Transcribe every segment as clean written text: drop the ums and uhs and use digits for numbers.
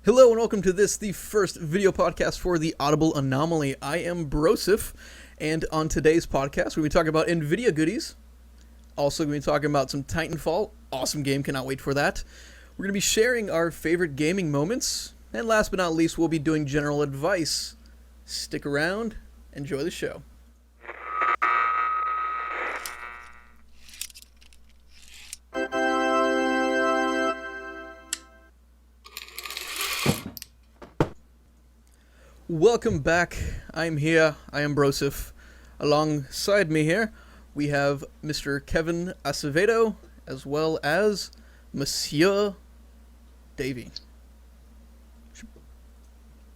Hello and welcome to this, the first video podcast for the Audible Anomaly. I am Brosif, and on today's podcast, we're going to be talking about Nvidia goodies. Also going to be talking about some TitanFall. Awesome game, cannot wait for that. We're going to be sharing our favorite gaming moments. And last but not least, we'll be doing general advice. Stick around, enjoy the show. Welcome back. I'm here. I am Brosif. Alongside me here, we have Mr. Kevin Acevedo, as well as Monsieur Davey.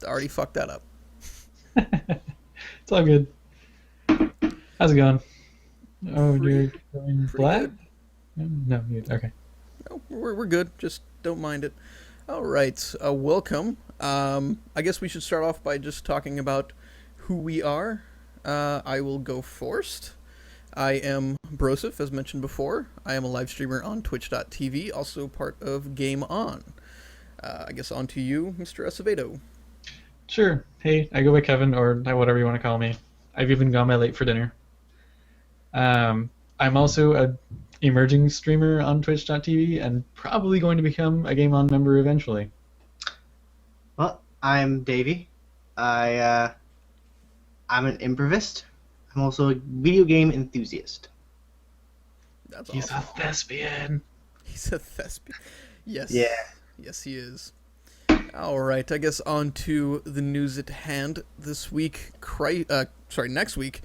Already fucked that up. It's all good. How's it going? Oh, you're going black? Good. No, you okay. No, we're good. Just don't mind it. All right. Welcome. I guess we should start off by just talking about who we are. I will go first. I am Brosif, as mentioned before. I am a live streamer on twitch.tv, also part of Game On. I guess on to you, Mr. Acevedo. Sure. Hey, I go by Kevin, or whatever you want to call me. I've even gone by late for dinner. I'm also a emerging streamer on twitch.tv and probably going to become a Game On member eventually. Well, I'm Davey. I'm an improvist. I'm also a video game enthusiast. That's He's awesome. a thespian. He's a thespian. Yes. Yeah. Yes, he is. All right. I guess on to the news at hand. This week, next week,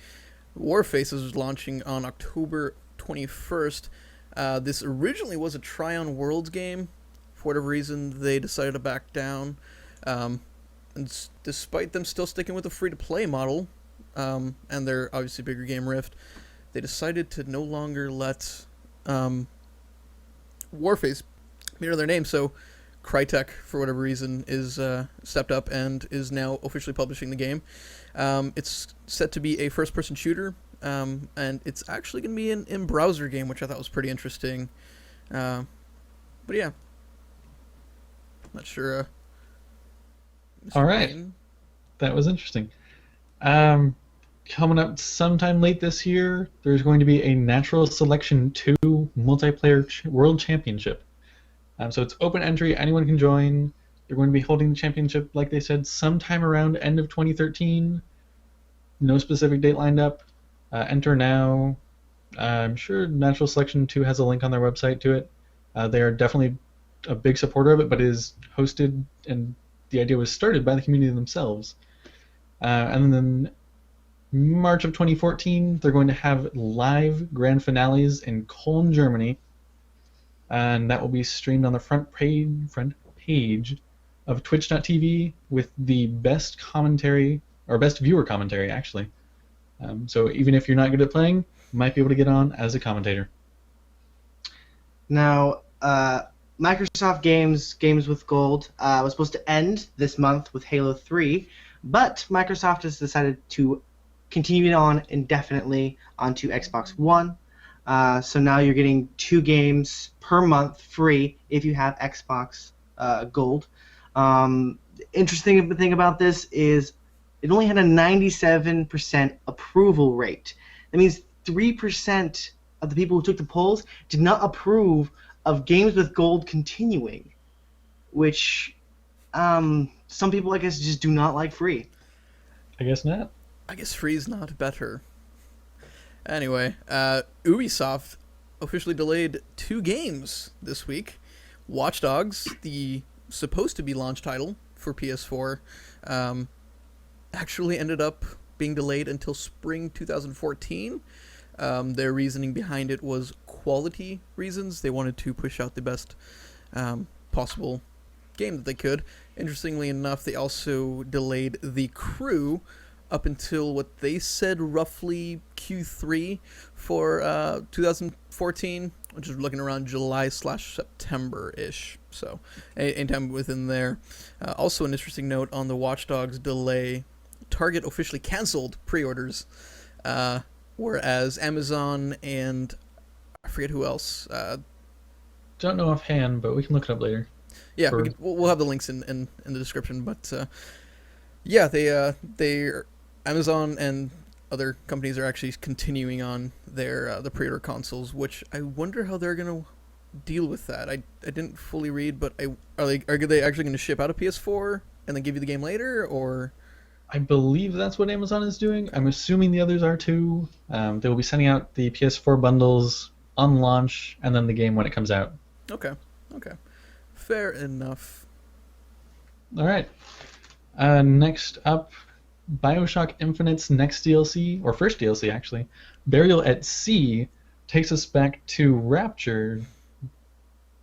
Warface is launching on October 21st. This originally was a Tryon Worlds game. For whatever reason, they decided to back down. And despite them still sticking with the free-to-play model, and their obviously bigger game Rift, they decided to no longer let Warface be under their name. So Crytek, for whatever reason, is stepped up and is now officially publishing the game. It's set to be a first-person shooter, and it's actually going to be an in-browser game, which I thought was pretty interesting. But yeah, not sure. All right. That was interesting. Coming up sometime late this year, there's going to be a Natural Selection 2 multiplayer world championship. So it's open entry, anyone can join. They're going to be holding the championship, like they said, sometime around end of 2013. No specific date lined up. Enter now. I'm sure Natural Selection 2 has a link on their website to it. They are definitely a big supporter of it, but it is hosted, and the idea was started by the community themselves. And then March of 2014, they're going to have live grand finales in Cologne, Germany. And that will be streamed on the front page of twitch.tv with the best commentary, or best viewer commentary, actually. So even if you're not good at playing, you might be able to get on as a commentator. Now, Microsoft Games with Gold was supposed to end this month with Halo 3, but Microsoft has decided to continue it on indefinitely onto Xbox One. So now you're getting 2 games per month free if you have Xbox Gold. Interesting thing about this is it only had a 97% approval rate. That means 3% of the people who took the polls did not approve of Games with Gold continuing, which some people, I guess, just do not like free. I guess not. I guess free's not better. Anyway, Ubisoft officially delayed 2 games this week. Watch Dogs, the supposed to be launch title for PS4, actually ended up being delayed until spring 2014. Their reasoning behind it was quality reasons. They wanted to push out the best possible game that they could. Interestingly enough, they also delayed The Crew up until what they said roughly Q3 for 2014, which is looking around July/September-ish. So anytime within there. Also an interesting note on the Watch Dogs delay, Target officially canceled pre-orders, whereas Amazon and I forget who else. Don't know offhand, but we can look it up later. Yeah, For- we'll have the links in the description. But yeah, they Amazon and other companies are actually continuing on their the pre-order consoles, which I wonder how they're gonna deal with that. I didn't fully read, but are they actually going to ship out a PS4 and then give you the game later, or? I believe that's what Amazon is doing. I'm assuming the others are too. They will be sending out the PS4 bundles on launch, and then the game when it comes out. Okay. Fair enough. All right. Next up, BioShock Infinite's next DLC, or first DLC actually, Burial at Sea, takes us back to Rapture.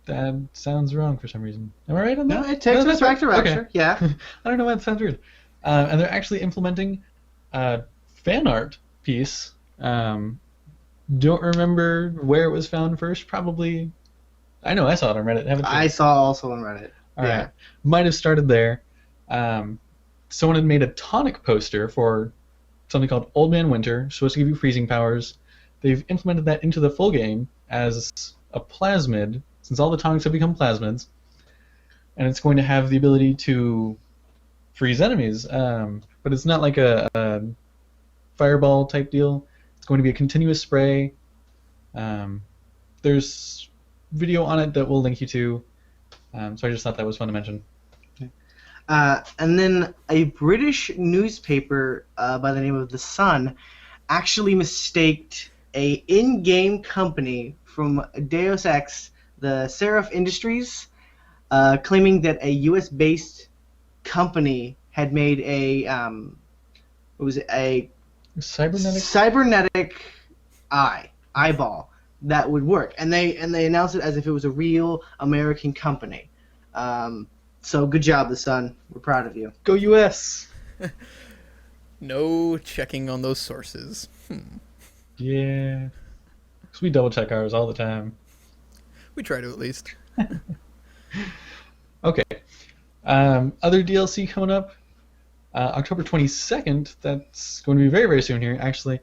That sounds wrong for some reason. Am I right on that? No, it takes us back to Rapture. Okay. Yeah. I don't know why it sounds weird. And they're actually implementing a fan art piece. Don't remember where it was found first. Probably. I know I saw it on Reddit. Haven't you? I saw also on Reddit. All yeah. right. Might have started there. Someone had made a tonic poster for something called Old Man Winter, supposed to give you freezing powers. They've implemented that into the full game as a plasmid, since all the tonics have become plasmids, and it's going to have the ability to freeze enemies. But it's not like a fireball type deal. It's going to be a continuous spray. There's video on it that we'll link you to. So I just thought that was fun to mention. And then a British newspaper by the name of The Sun actually mistaked a in-game company from Deus Ex, the Seraph Industries, claiming that a U.S.-based company had made a cybernetic eyeball that would work, and they announced it as if it was a real American company. So good job, The Sun. We're proud of you. Go US! No checking on those sources. Yeah. Because we double check ours all the time. We try to, at least. Okay. Other DLC coming up. October 22nd, that's going to be very, very soon here, actually.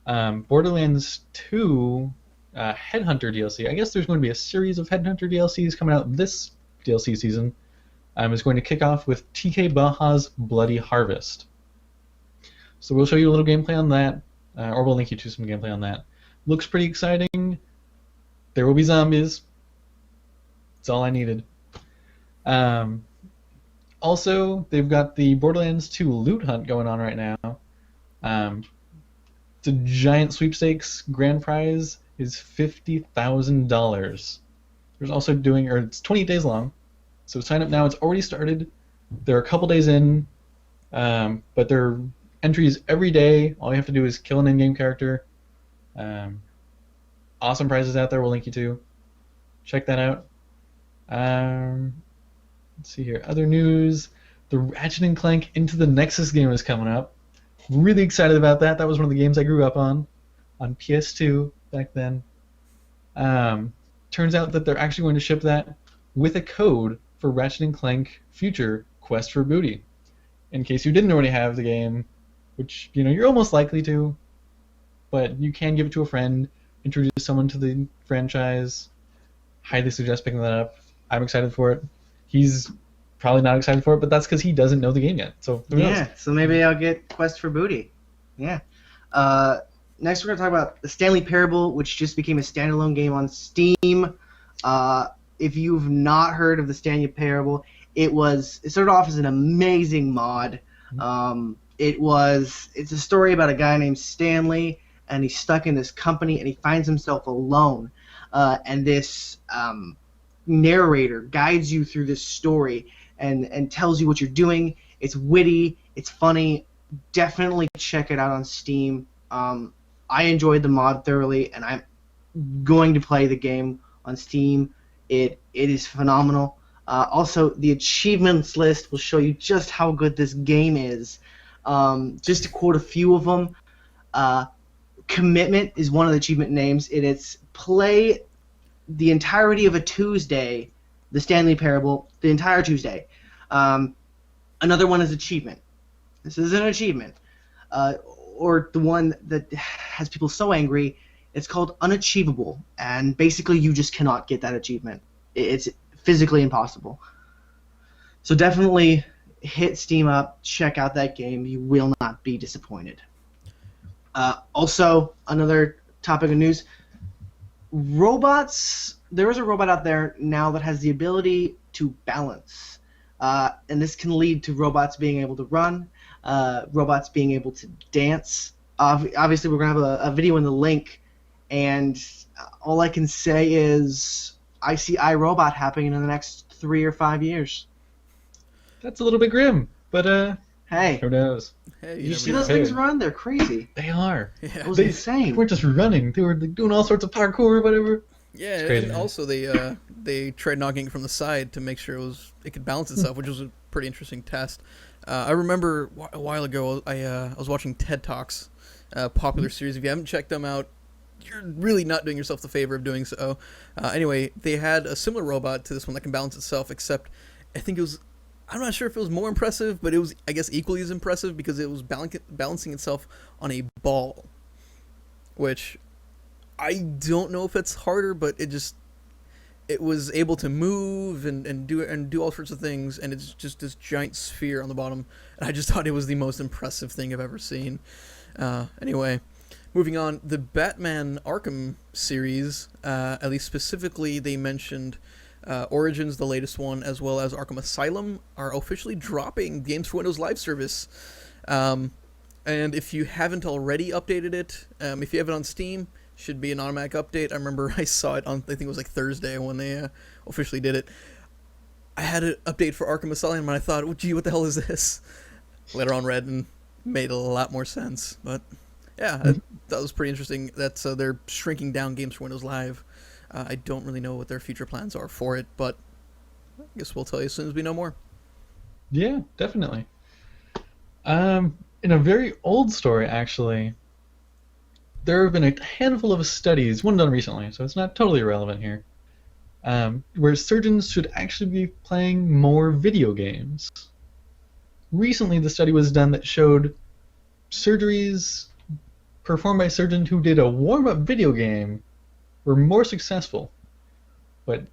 Borderlands 2 Headhunter DLC. I guess there's going to be a series of Headhunter DLCs coming out this DLC season. It's going to kick off with TK Baha's Bloody Harvest. So we'll show you a little gameplay on that, or we'll link you to some gameplay on that. Looks pretty exciting. There will be zombies. That's all I needed. Also, they've got the Borderlands 2 loot hunt going on right now. It's a giant sweepstakes. Grand prize is $50,000. There's also it's 28 days long. So sign up now. It's already started. They're a couple days in, but there are entries every day. All you have to do is kill an in-game character. Awesome prizes out there. We'll link you to. Check that out. Let's see here. Other news. The Ratchet & Clank Into the Nexus game is coming up. Really excited about that. That was one of the games I grew up on PS2 back then. Turns out that they're actually going to ship that with a code for Ratchet & Clank Future Quest for Booty. In case you didn't already have the game, which you're almost likely to, but you can give it to a friend, introduce someone to the franchise. Highly suggest picking that up. I'm excited for it. He's probably not excited for it, but that's because he doesn't know the game yet. So who knows? So maybe I'll get Quest for Booty. Yeah. Next we're going to talk about the Stanley Parable, which just became a standalone game on Steam. If you've not heard of the Stanley Parable, it started off as an amazing mod. It's a story about a guy named Stanley, and he's stuck in this company, and he finds himself alone. And this narrator guides you through this story and tells you what you're doing. It's witty, it's funny. Definitely check it out on Steam. I enjoyed the mod thoroughly, and I'm going to play the game on Steam. It is phenomenal. Also, the achievements list will show you just how good this game is. Just to quote a few of them, Commitment is one of the achievement names. It's play the entirety of a Tuesday, the Stanley Parable, the entire Tuesday. Another one is Achievement. This is an achievement. Or the one that has people so angry, it's called Unachievable, and basically you just cannot get that achievement. It's physically impossible. So definitely hit Steam up, check out that game. You will not be disappointed. Also, another topic of news, robots. There is a robot out there now that has the ability to balance. And this can lead to robots being able to run, robots being able to dance. Obviously, we're going to have a video in the link, and all I can say is I see iRobot happening in the next 3 or 5 years. That's a little bit grim, but Hey, who knows? Hey, you never see know. those things run? They're crazy. They are. Yeah. It was They insane. weren't just running; they were like, doing all sorts of parkour or whatever. Yeah, It's crazy, and man. also they tried knocking it from the side to make sure it could balance itself, which was a pretty interesting test. I remember a while ago I was watching TED Talks, popular series. If you haven't checked them out, you're really not doing yourself the favor of doing so. Anyway, they had a similar robot to this one that can balance itself, except I think it was. I'm not sure if it was more impressive, but it was, I guess, equally as impressive because it was balancing itself on a ball, which I don't know if it's harder, but it was able to move and do all sorts of things, and it's just this giant sphere on the bottom, and I just thought it was the most impressive thing I've ever seen. Anyway, moving on, the Batman Arkham series, at least specifically, they mentioned Origins, the latest one, as well as Arkham Asylum, are officially dropping Games for Windows Live Service. And if you haven't already updated it, if you have it on Steam, should be an automatic update. I remember I saw it on, I think it was like Thursday when they officially did it. I had an update for Arkham Asylum, and I thought, oh, gee, what the hell is this? Later on read and made a lot more sense. But yeah, that was pretty interesting. That's they're shrinking down Games for Windows Live. I don't really know what their future plans are for it, but I guess we'll tell you as soon as we know more. Yeah, definitely. In a very old story, actually, there have been a handful of studies, one done recently, so it's not totally irrelevant here, where surgeons should actually be playing more video games. Recently, the study was done that showed surgeries performed by surgeons who did a warm-up video game were more successful. But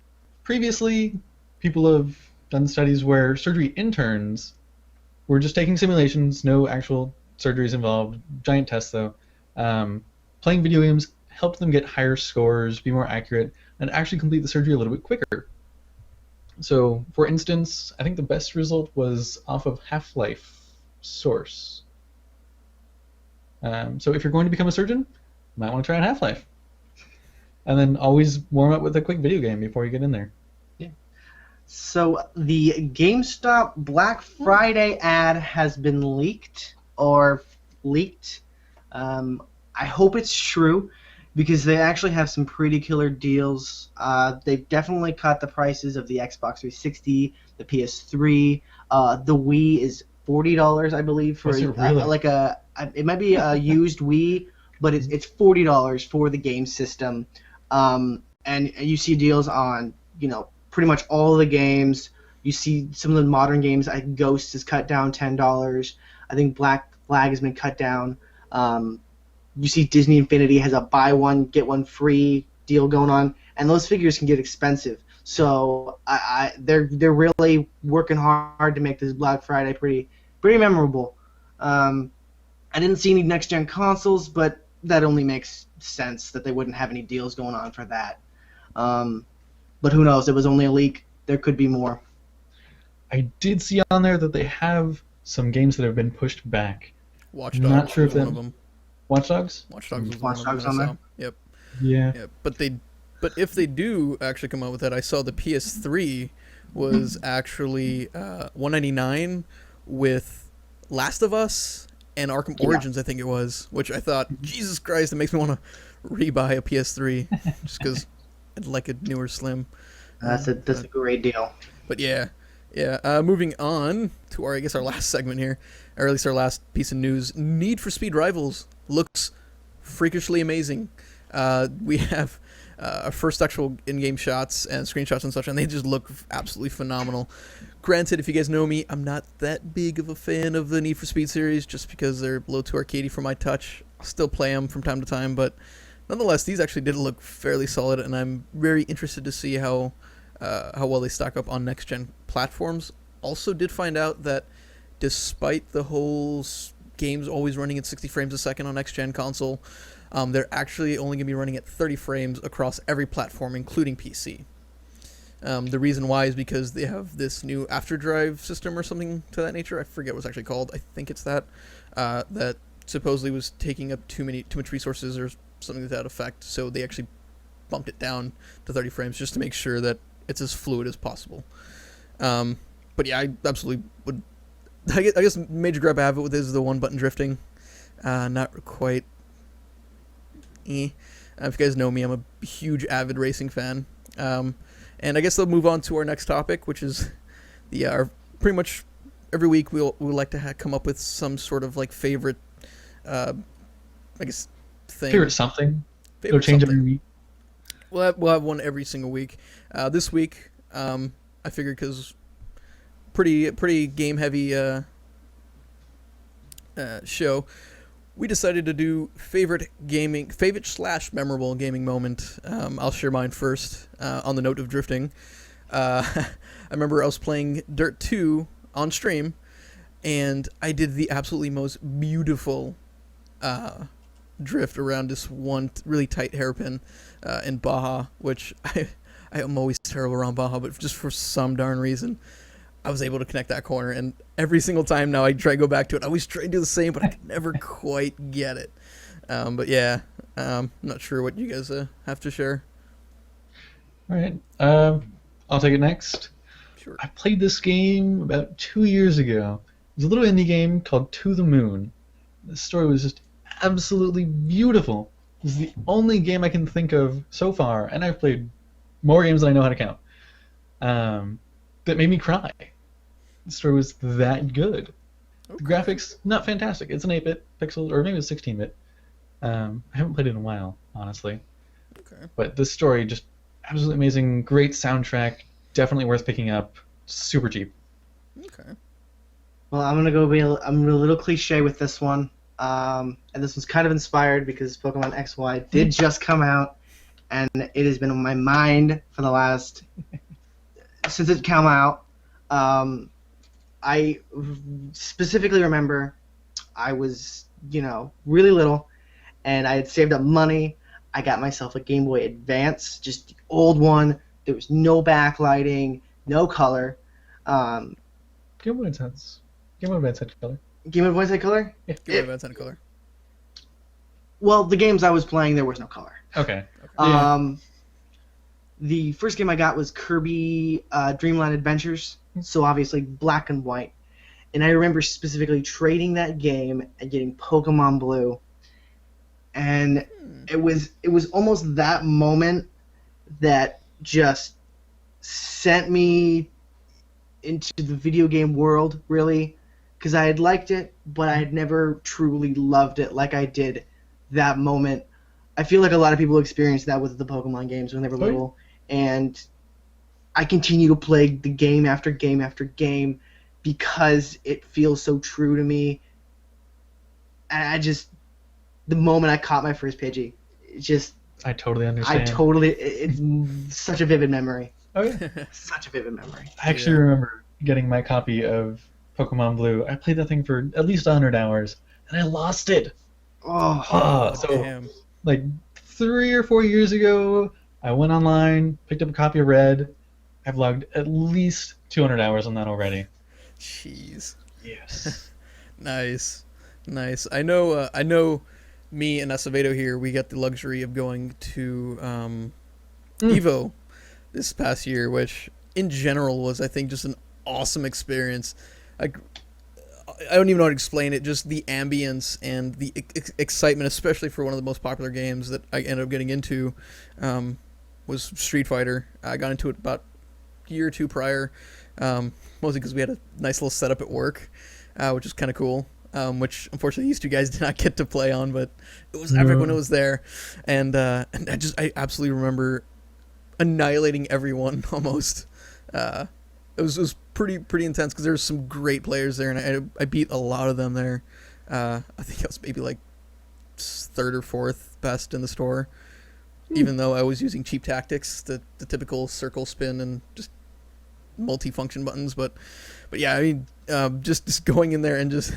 previously, people have done studies where surgery interns were just taking simulations, no actual surgeries involved, giant tests though. Playing video games helped them get higher scores, be more accurate, and actually complete the surgery a little bit quicker. So, for instance, I think the best result was off of Half-Life Source. So if you're going to become a surgeon, you might want to try on Half-Life. And then always warm up with a quick video game before you get in there. Yeah. So the GameStop Black Friday ad has been leaked. I hope it's true because they actually have some pretty killer deals. They've definitely cut the prices of the Xbox 360, the PS3. The Wii is $40, I believe, for really? It might be a used Wii, but it's $40 for the game system. And you see deals on, pretty much all the games. You see some of the modern games, like Ghost is cut down $10. I think Black Flag has been cut down. You see Disney Infinity has a buy one, get one free deal going on, and those figures can get expensive. So they're really working hard to make this Black Friday pretty memorable. I didn't see any next-gen consoles, but that only makes sense that they wouldn't have any deals going on for that. But who knows? It was only a leak. There could be more. I did see on there that they have some games that have been pushed back. Watch Dogs Not sure was if one of them. Watch Dogs? Watch Dogs was Watch one Dogs of them. on I there? saw. Yep. Yeah. But if they do actually come out with that, I saw the PS3 was actually $199 with Last of Us and Arkham Origins, I think it was, which I thought, Jesus Christ, it makes me want to rebuy a PS3 just because I'd like a newer Slim. That's a great deal. But yeah. Moving on to our last segment here, or at least our last piece of news. Need for Speed Rivals looks freakishly amazing. We have our first actual in-game shots and screenshots and such, and they just look absolutely phenomenal. Granted, if you guys know me, I'm not that big of a fan of the Need for Speed series, just because they're a little too arcadey for my touch. I'll still play them from time to time, but nonetheless, these actually did look fairly solid, and I'm very interested to see how how well they stack up on next-gen platforms. Also did find out that despite the whole games always running at 60 frames a second on next-gen console, they're actually only going to be running at 30 frames across every platform, including PC. The reason why is because they have this new after-drive system or something to that nature. I forget what it's actually called. I think it's that. That supposedly was taking up too much resources or something to that effect. So they actually bumped it down to 30 frames just to make sure that it's as fluid as possible. But yeah, I absolutely would. I guess major gripe I have with is the one-button drifting. Not quite. If you guys know me, I'm a huge avid racing fan. And I guess they'll move on to our next topic, which is pretty much every week we'll like to come up with some sort of like favorite, I guess, thing. Favorite something. It'll change every week. We'll have one every single week. This week, I figured because pretty game heavy show, we decided to do favorite / memorable gaming moment. I'll share mine first. On the note of drifting, I remember I was playing Dirt 2 on stream, and I did the absolutely most beautiful drift around this one really tight hairpin in Baja, which I am always terrible around Baja, but just for some darn reason, I was able to connect that corner, and every single time now I try to go back to it. I always try to do the same, but I can never quite get it. But yeah, I'm not sure what you guys have to share. All right, I'll take it next. Sure. I played this game about 2 years ago. It was a little indie game called To the Moon. The story was just absolutely beautiful. It was the only game I can think of so far, and I've played more games than I know how to count, that made me cry. The story was that good. Okay. The graphics, not fantastic. It's an 8-bit pixel, or maybe it's 16-bit. I haven't played it in a while, honestly. Okay. But the story, just absolutely amazing. Great soundtrack. Definitely worth picking up. Super cheap. Okay. Well, I'm a little cliche with this one. And this one's kind of inspired because Pokemon XY did just come out, and it has been on my mind for the last... since it came out. I specifically remember I was, really little, and I had saved up money. I got myself a Game Boy Advance, just the old one. There was no backlighting, no color. Game Boy Advance. Game Boy Advance had color. Game Boy Advance had color? Yeah, Game Boy Advance had color. Well, the games I was playing, there was no color. Okay. Yeah. The first game I got was Kirby Dreamland Adventures, so obviously black and white. And I remember specifically trading that game and getting Pokemon Blue. And it was almost that moment that just sent me into the video game world, really, because I had liked it, but I had never truly loved it like I did that moment. I feel like a lot of people experienced that with the Pokemon games when they were little, and I continue to play the game after game after game because it feels so true to me. And the moment I caught my first Pidgey, I totally understand. It's such a vivid memory. Oh yeah. Such a vivid memory. I actually remember getting my copy of Pokemon Blue. I played that thing for at least 100 hours, and I lost it. Damn. Like 3 or 4 years ago, I went online, picked up a copy of Red. I've logged at least 200 hours on that already. Jeez. Yes. Nice. I know. Me and Acevedo here, we got the luxury of going to Evo this past year, which in general was, I think, just an awesome experience. I don't even know how to explain it. Just the ambience and the excitement, especially for one of the most popular games that I ended up getting into, was Street Fighter. I got into it about a year or two prior, mostly because we had a nice little setup at work, which is kind of cool. Which unfortunately these two guys did not get to play on, but it was epic when it was there, and I absolutely remember annihilating everyone almost. It was pretty intense because there were some great players there, and I beat a lot of them there. I think I was maybe like third or fourth best in the store, even though I was using cheap tactics, the typical circle spin and just multi-function buttons. But yeah, I mean, just going in there and just,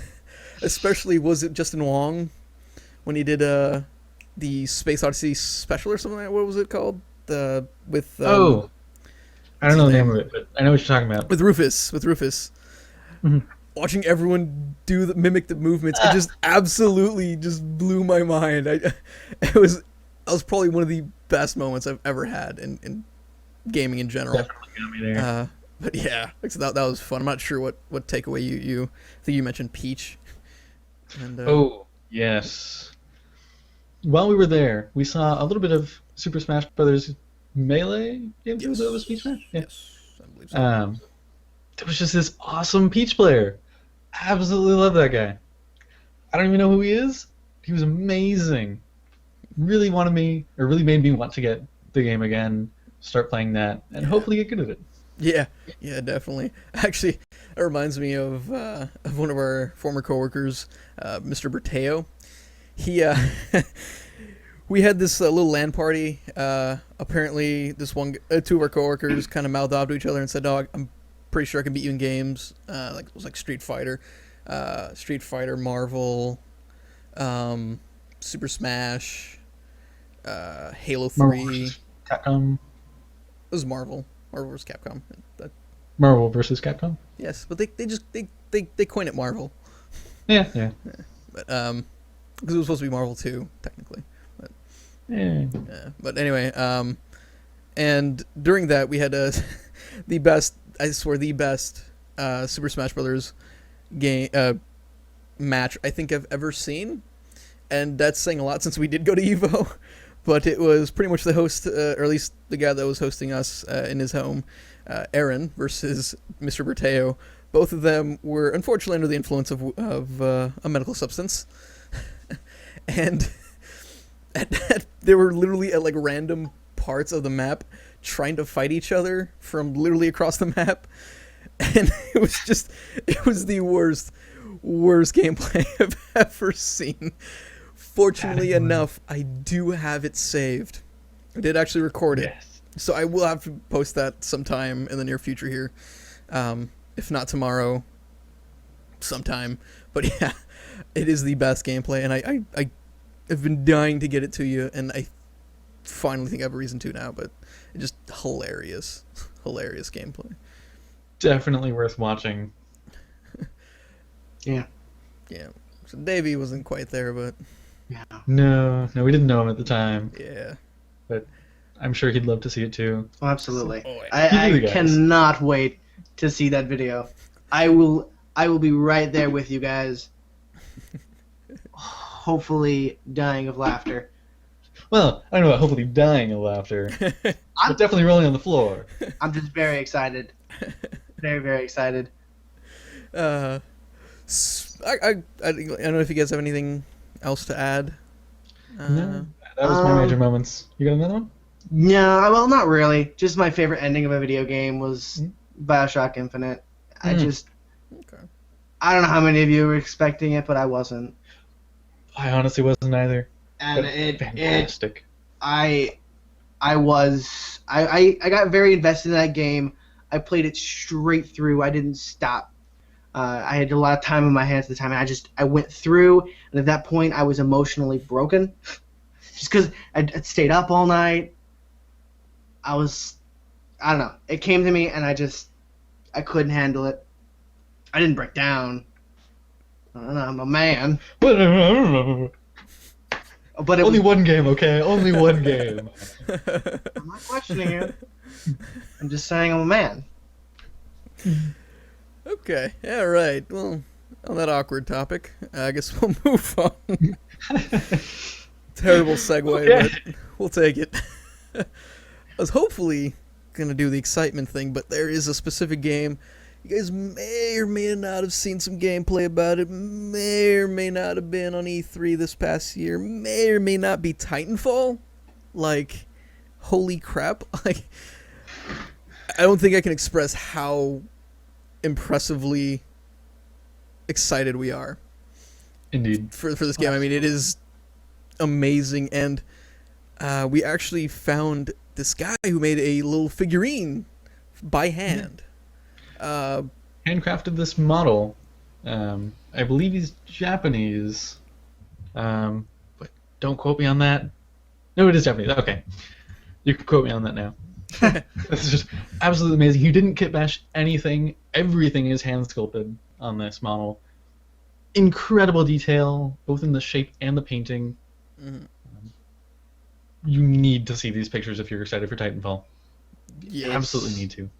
especially was it Justin Wong when he did the Space Odyssey special or something like that? What was it called? With I don't know the name of it, but I know what you're talking about. With Rufus. Mm-hmm. Watching everyone mimic the movements, it just absolutely just blew my mind. That was probably one of the best moments I've ever had in gaming in general. Definitely got me there. But yeah, so that was fun. I'm not sure what takeaway you I think you mentioned Peach. And, oh yes. While we were there, we saw a little bit of Super Smash Brothers Melee gameplay. Yes. That was Peach Man? Yeah. Yes, I believe so. There was just this awesome Peach player. Absolutely love that guy. I don't even know who he is. He was amazing. Really made me want to get the game again, start playing that, and hopefully get good at it. Yeah, definitely. Actually, that reminds me of one of our former coworkers, Mr. Berteo. He we had this little LAN party. Apparently, two of our coworkers kind of mouthed off to each other and said, "Dog, I'm pretty sure I can beat you in games." Like it was like Street Fighter, Marvel, Super Smash, Halo 3. Capcom. It was Marvel. Marvel vs. Capcom. Marvel versus Capcom. Yes, but they coin it Marvel. Yeah. But because it was supposed to be Marvel 2 technically. But Yeah. But anyway, and during that we had the best Super Smash Brothers game match I think I've ever seen, and that's saying a lot since we did go to Evo. But it was pretty much the host, or at least the guy that was hosting us in his home, Aaron versus Mr. Berteo. Both of them were unfortunately under the influence of a medical substance, and they were literally at like random parts of the map trying to fight each other from literally across the map, and it was the worst gameplay I've ever seen. Fortunately enough, I do have it saved. I did actually record it. Yes. So I will have to post that sometime in the near future here. If not tomorrow, sometime. But yeah, it is the best gameplay, and I have been dying to get it to you, and I finally think I have a reason to now, but it's just hilarious. Hilarious gameplay. Definitely worth watching. Yeah. Yeah. So Davey wasn't quite there, but... Yeah. No, we didn't know him at the time. Yeah. But I'm sure he'd love to see it too. Oh, absolutely. Oh, yeah. I cannot wait to see that video. I will be right there with you guys. Hopefully dying of laughter. Well, I don't know about hopefully dying of laughter. But definitely rolling on the floor. I'm just very excited. Very, very excited. I don't know if you guys have anything else to add. No, that was my major moments. You got another one? No, well, not really. Just my favorite ending of a video game was BioShock Infinite. Okay. I don't know how many of you were expecting it, but I wasn't. I honestly wasn't either. And fantastic. I got very invested in that game. I played it straight through. I didn't stop. I had a lot of time on my hands at the time, and I went through, and at that point, I was emotionally broken, just because I'd stayed up all night. I don't know. It came to me, and I couldn't handle it. I didn't break down. I don't know, I'm a man. But only one game, okay? Only one game. I'm not questioning it. I'm just saying I'm a man. Okay. Yeah, right. Well, on that awkward topic, I guess we'll move on. Terrible segue, Okay. but we'll take it. I was hopefully going to do the excitement thing, but there is a specific game. You guys may or may not have seen some gameplay about it, may or may not have been on E3 this past year, may or may not be Titanfall. Like, holy crap. Like, I don't think I can express how impressively excited we are. Indeed. For this game. I mean, it is amazing, and we actually found this guy who made a little figurine by hand. Handcrafted this model. I believe he's Japanese. But don't quote me on that. No, it is Japanese. Okay. You can quote me on that now. This is just absolutely amazing. He didn't kit bash anything. Everything is hand sculpted on this model. Incredible detail, both in the shape and the painting. You need to see these pictures if you're excited for Titanfall. You absolutely need to.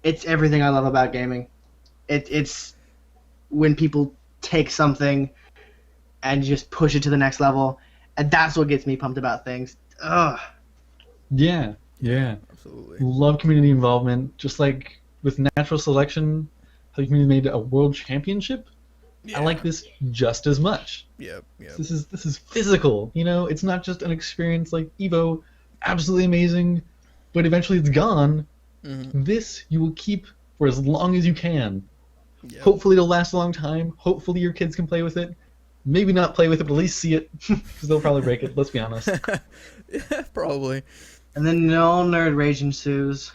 It's everything I love about gaming. It's when people take something and just push it to the next level, and that's what gets me pumped about things. Ugh. Yeah. Absolutely. Love community involvement. Just like with natural selection, how the community made a world championship. Yeah. I like this just as much. Yep. This is physical. It's not just an experience like Evo, absolutely amazing, but eventually it's gone. This you will keep for as long as you can. Yep. Hopefully it'll last a long time. Hopefully your kids can play with it. Maybe not play with it, but at least see it, because they'll probably break it. Let's be honest. Yeah, probably. And then no nerd rage ensues.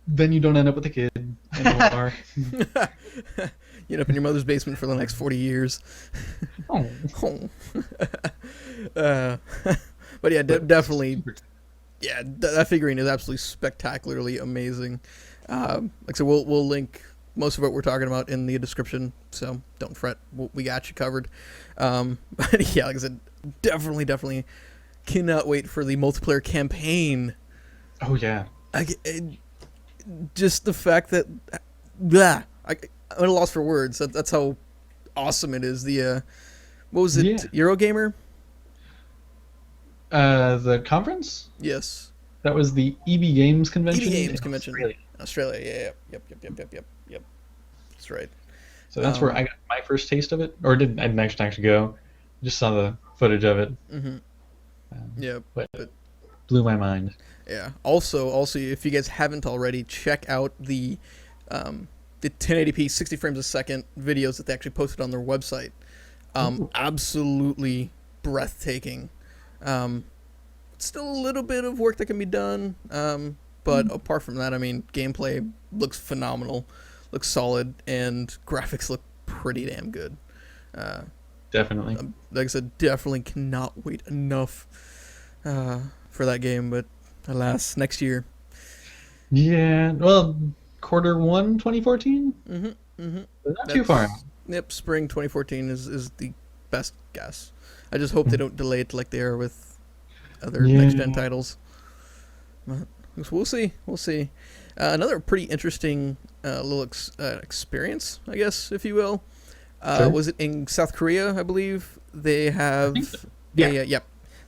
Then you don't end up with a kid anymore. You end up in your mother's basement for the next 40 years. Oh. But yeah, definitely. Yeah, that figurine is absolutely spectacularly amazing. Like I said, we'll link most of what we're talking about in the description, so don't fret. We got you covered. But yeah, like I said, definitely cannot wait for the multiplayer campaign. Oh yeah. Just the fact that, I'm at a loss for words. That's how awesome it is. The what was it? Yeah. Eurogamer? The conference? Yes. That was the EB Games convention. EB Games convention. Australia. Australia. Yeah. Yep. That's right. So that's where I got my first taste of it, or I didn't actually go. Just saw the footage of it. Yeah, but blew my mind. Yeah. Also, if you guys haven't already, check out the 1080p 60 frames a second videos that they actually posted on their website. Absolutely breathtaking. Still a little bit of work that can be done, but apart from that, I mean, gameplay looks phenomenal, looks solid, and graphics look pretty damn good. Definitely. Like I said, definitely cannot wait enough for that game, but alas, next year. Yeah, well, Q1 2014? Not too far. Yep, spring 2014 is the best guess. I just hope they don't delay it like they are with other next-gen titles. But we'll see. Another pretty interesting little experience, I guess, if you will. Sure. Was it in South Korea? I believe they have. Yeah.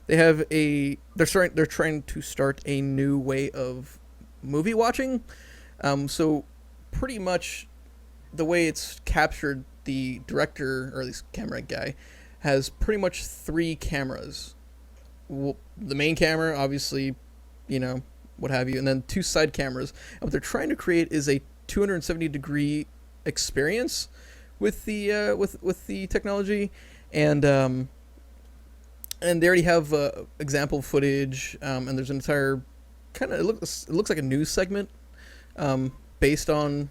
They have They're trying to start a new way of movie watching. So pretty much the way it's captured, the director, or at least camera guy, has pretty much 3 cameras. The main camera, obviously, what have you, and then 2 side cameras. And what they're trying to create is a 270-degree experience with the with the technology, and they already have example footage, and there's an entire kind of it looks like a news segment based on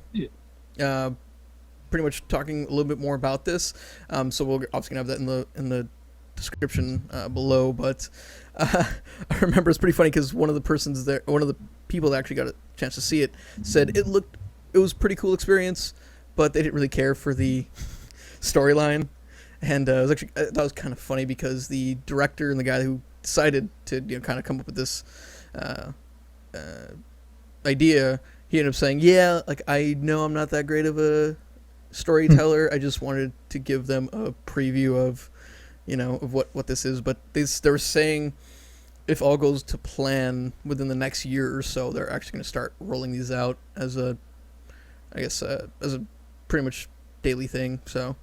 pretty much talking a little bit more about this. So we're obviously gonna have that in the description below. But I remember it's pretty funny because one of the people that actually got a chance to see it said it was a pretty cool experience, but they didn't really care for the storyline. And that was kind of funny because the director and the guy who decided to kind of come up with this idea, he ended up saying, "Yeah, like I know I'm not that great of a storyteller. I just wanted to give them a preview of, of what this is." But they were saying if all goes to plan within the next year or so, they're actually going to start rolling these out as a pretty much daily thing. So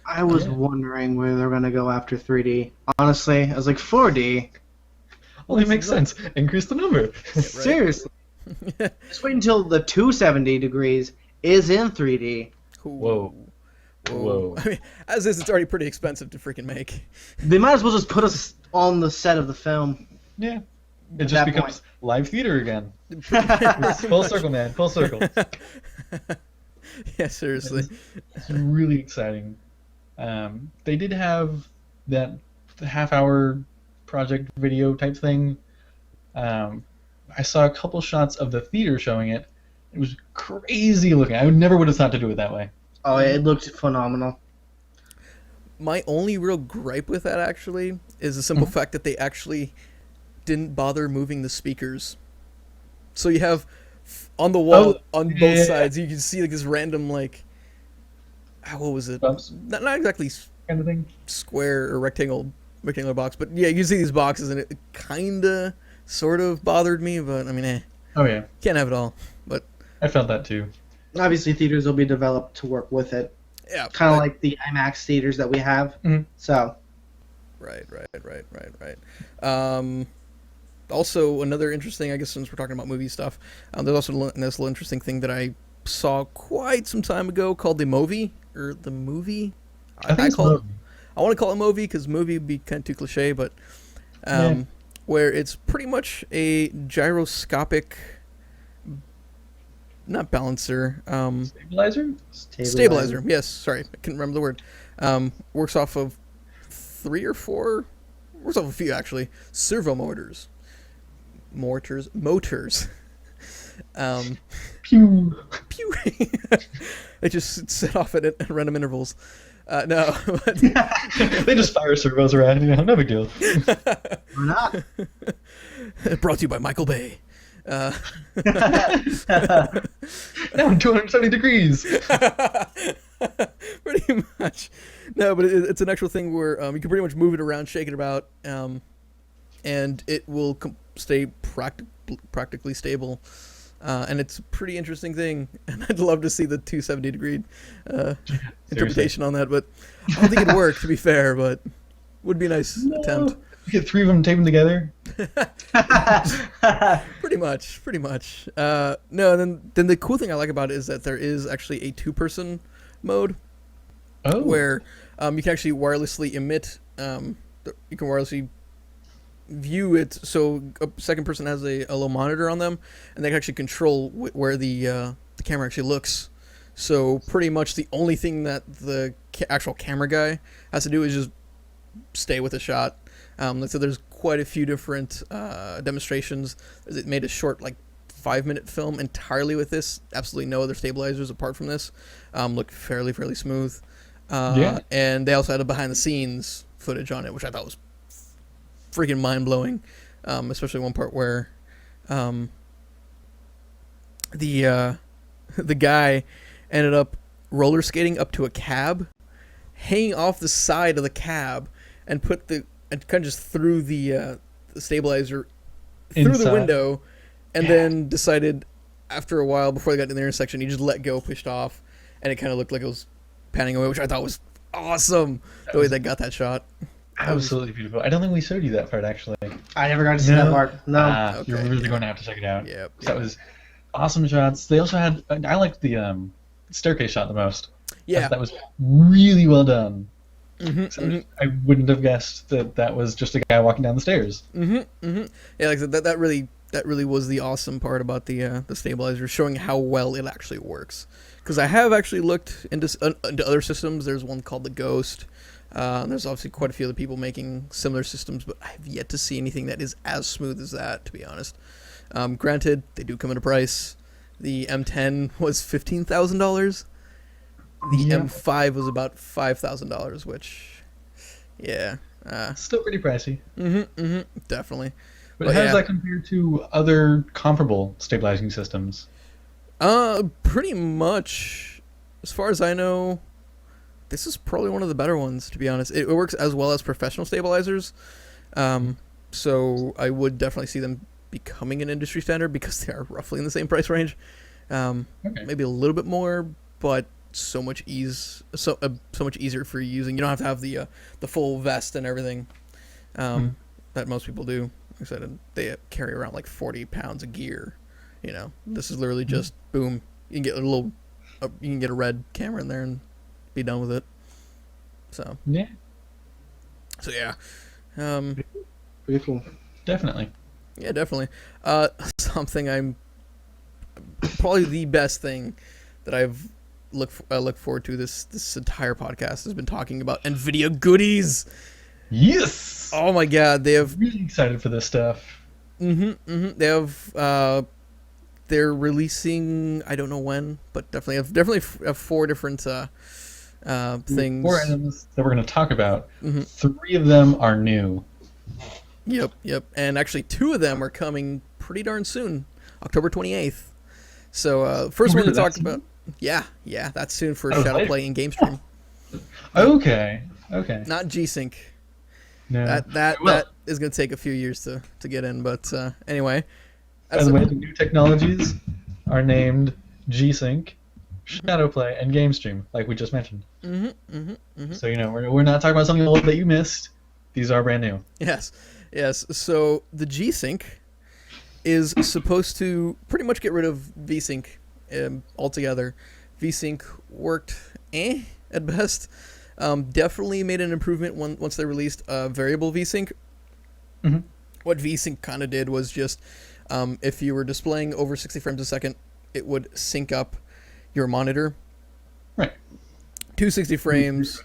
I was wondering where they're going to go after 3D. Honestly, I was like, 4D? Well, it makes sense. Increase the number. Right? Seriously. Just wait until the 270 degrees is in 3D. Whoa. I mean, as is, it's already pretty expensive to freaking make. They might as well just put us on the set of the film. Yeah. It At just that becomes live theater again. Yeah, It's full circle, man. Full circle. seriously. It's really exciting. They did have that half-hour project video type thing. Um, I saw a couple shots of the theater showing it. It was crazy looking. I never would have thought to do it that way. Oh, it looked phenomenal. My only real gripe with that actually is the simple fact that they actually didn't bother moving the speakers. So you have on the wall on both sides, you can see like this random like what was it? Bumps. Not exactly Kind of thing. square or rectangular box, but yeah, you see these boxes and it kinda sort of bothered me, but I mean, Oh yeah, can't have it all. But I felt that too. Obviously, theaters will be developed to work with it. yeah, Kind of like the IMAX theaters that we have. Mhm. So, right. Also, another interesting, I guess, since we're talking about movie stuff, there's also this little interesting thing that I saw quite some time ago called the movie or the movie. I think it's movie. I want to call it movie because movie would be kind of too cliche, but where it's pretty much a gyroscopic, not balancer, stabilizer. Yes, sorry, I couldn't remember the word. Works off of works off a few actually, servo motors. Pew. Pew. They just set off at random intervals. No, but They just fire servos around. No big deal. why not? Brought to you by Michael Bay. Now I'm 270 degrees. Pretty much. No, but it's an actual thing where you can pretty much move it around, shake it about, and it will stay practically stable. And it's a pretty interesting thing, and I'd love to see the 270-degree interpretation on that, but I don't think it'd work, to be fair, but would be a nice attempt. You get three of them, tape them together. Pretty much. No, and then the cool thing I like about it is that there is actually a two-person mode where you can actually wirelessly emit. You can wirelessly view it, so a second person has a little monitor on them, and they can actually control where the camera actually looks. So pretty much the only thing that the actual camera guy has to do is just stay with the shot. So there's quite a few different demonstrations. It made a short, like 5-minute film entirely with this. Absolutely no other stabilizers apart from this. Looked fairly smooth. And they also had a behind the scenes footage on it, which I thought was freaking mind blowing. Especially one part where the guy ended up roller skating up to a cab, hanging off the side of the cab, and kind of just threw the stabilizer through the window, and then decided after a while, before they got to the intersection, he just let go, pushed off, and it kind of looked like it was panning away, which I thought was awesome. The way they got that shot. Absolutely beautiful. I don't think we showed you that part, actually. I never got to see that part. No. Okay. You're really going to have to check it out. Yep. That was awesome shots. They also had, I liked the staircase shot the most. Yeah. That was really well done. Mm-hmm. I wouldn't have guessed that was just a guy walking down the stairs. Yeah, like I said, that really was the awesome part about the stabilizer, showing how well it actually works. Because I have actually looked into other systems. There's one called the Ghost. There's obviously quite a few other people making similar systems, but I have yet to see anything that is as smooth as that, to be honest. Granted, they do come at a price. The M10 was $15,000. The M5 was about $5,000, which, Still pretty pricey. Definitely. But how does that compare to other comparable stabilizing systems? Pretty much, as far as I know, this is probably one of the better ones, to be honest. It works as well as professional stabilizers. So I would definitely see them becoming an industry standard because they are roughly in the same price range. Maybe a little bit more, but so much much easier for using. You don't have to have the full vest and everything that most people do. Like I said, they carry around like 40 pounds of gear. This is literally just boom. You can get a red camera in there and be done with it. So pretty cool. Definitely. Yeah, definitely. Something I'm probably the best thing that I've look forward to this entire podcast has been talking about Nvidia goodies. Yes. Oh my god, they have Really excited for this stuff. They have they're releasing, I don't know when, but definitely have four different things. Four items that we're going to talk about. Three of them are new. Yep. And actually, two of them are coming pretty darn soon, October 28th. So first one to talk about, yeah, that's soon for Shadowplay and GameStream. Okay. Not G-Sync. No. That is going to take a few years to get in, but anyway. By the way, the new technologies are named G-Sync, Shadowplay, and GameStream, like we just mentioned. So we're not talking about something old that you missed. These are brand new. Yes. So the G-Sync is supposed to pretty much get rid of V-Sync altogether. V-Sync worked at best. Definitely made an improvement once they released variable V-Sync. What V-Sync kind of did was just if you were displaying over 60 frames a second, it would sync up your monitor. Right. 260 frames.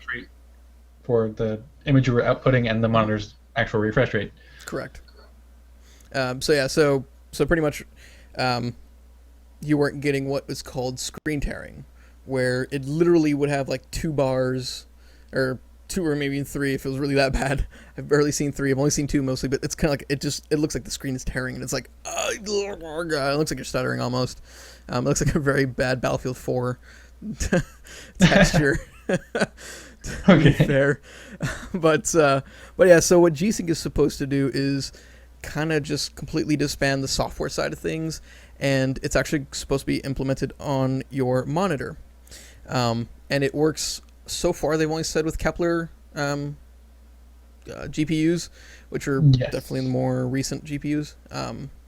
For the image you were outputting and the monitor's actual refresh rate. Correct. So pretty much you weren't getting what was called screen tearing, where it literally would have like 2 bars, or 2 or maybe 3 if it was really that bad. I've barely seen 3. I've only seen 2 mostly, but it's kind of like it looks like the screen is tearing, and it's like, oh god, it looks like you're stuttering almost. It looks like a very bad Battlefield 4 texture. Okay. Fair. But yeah, so what G-Sync is supposed to do is kind of just completely disband the software side of things, and it's actually supposed to be implemented on your monitor. And it works so far, they've only said, with Kepler GPUs, which are definitely the more recent GPUs.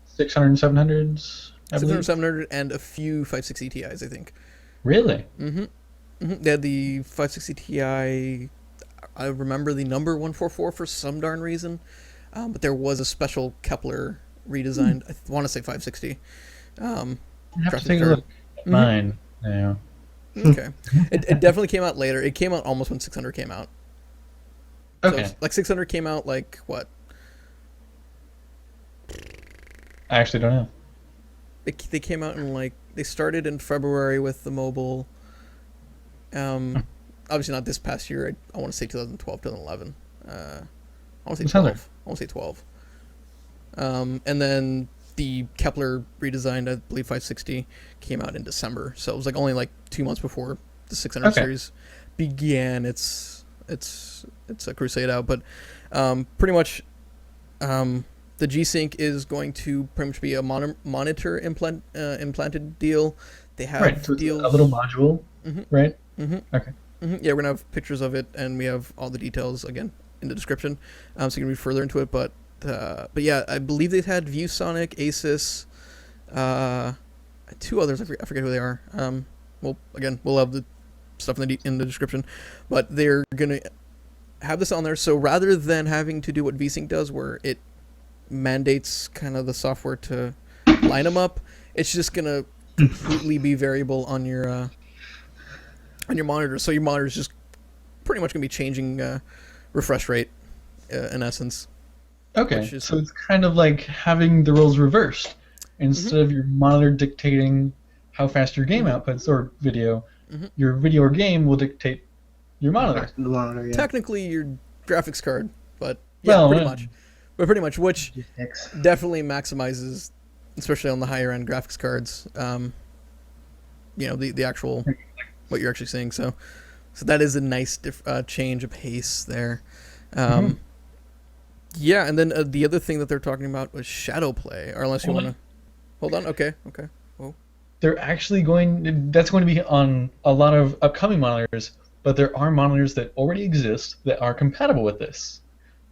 600 and 700s, I 600, 700, and a few 560 Ti's, I think. Really? They had the 560 Ti, I remember the number 144 for some darn reason, but there was a special Kepler redesigned, I want to say 560. I have to take a look at mine now. Okay. It definitely came out later. It came out almost when 600 came out. Okay. So, like 600 came out like what? I actually don't know. They came out in they started in February with the mobile. Obviously not this past year. I want to say 2012, 2011. I want to say 12. I want to say 12. And then the Kepler redesigned, I believe 560, came out in December. So it was only 2 months before the 600 series began its a crusade out. But pretty much the G-Sync is going to pretty much be a monitor implanted deal. They have deals, a little module, right? Okay. Yeah, we're gonna have pictures of it, and we have all the details again in the description, so you can read further into it. But yeah, I believe they've had ViewSonic, Asus, 2 others. I forget who they are. We'll have the stuff in the description, but they're gonna have this on there. So rather than having to do what VSync does, where it mandates kind of the software to line them up, it's just gonna completely be variable on your monitor. So your monitor is just pretty much gonna be changing refresh rate in essence. Okay, so it's kind of like having the roles reversed. Instead of your monitor dictating how fast your game outputs or video, your video or game will dictate your monitor. The monitor, yeah. Technically, your graphics card, but yeah, pretty much. But pretty much, which definitely maximizes, especially on the higher end graphics cards. The actual what you're actually seeing. So that is a nice change of pace there. Yeah, and then the other thing that they're talking about was Shadowplay. Or unless you want to hold on. Okay. Oh. They're actually that's going to be on a lot of upcoming monitors, but there are monitors that already exist that are compatible with this.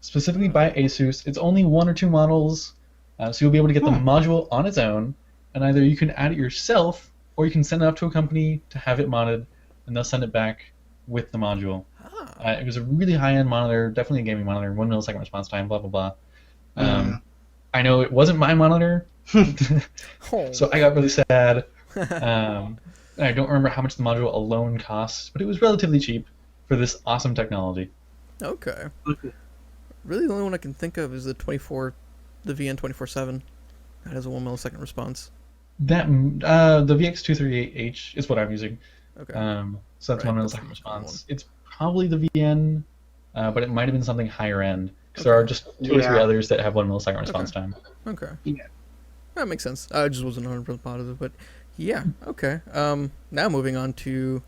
Specifically by Asus. It's only 1 or 2 models, so you'll be able to get the module on its own, and either you can add it yourself, or you can send it up to a company to have it modded, and they'll send it back with the module. It was a really high-end monitor, definitely a gaming monitor, 1 millisecond response time, blah, blah, blah. I know it wasn't my monitor, Oh. so I got really sad. I don't remember how much the module alone costs, but it was relatively cheap for this awesome technology. Okay. Really, the only one I can think of is the VN247. That has a 1 millisecond response. That the VX238H is what I'm using. Okay. So that's Right, 1 that's millisecond the response. It's probably the VN, but it might have been something higher end because there are just two or three others that have 1 millisecond response time. Okay. Yeah. That makes sense. I just wasn't 100% positive, but yeah. Okay. Now moving on to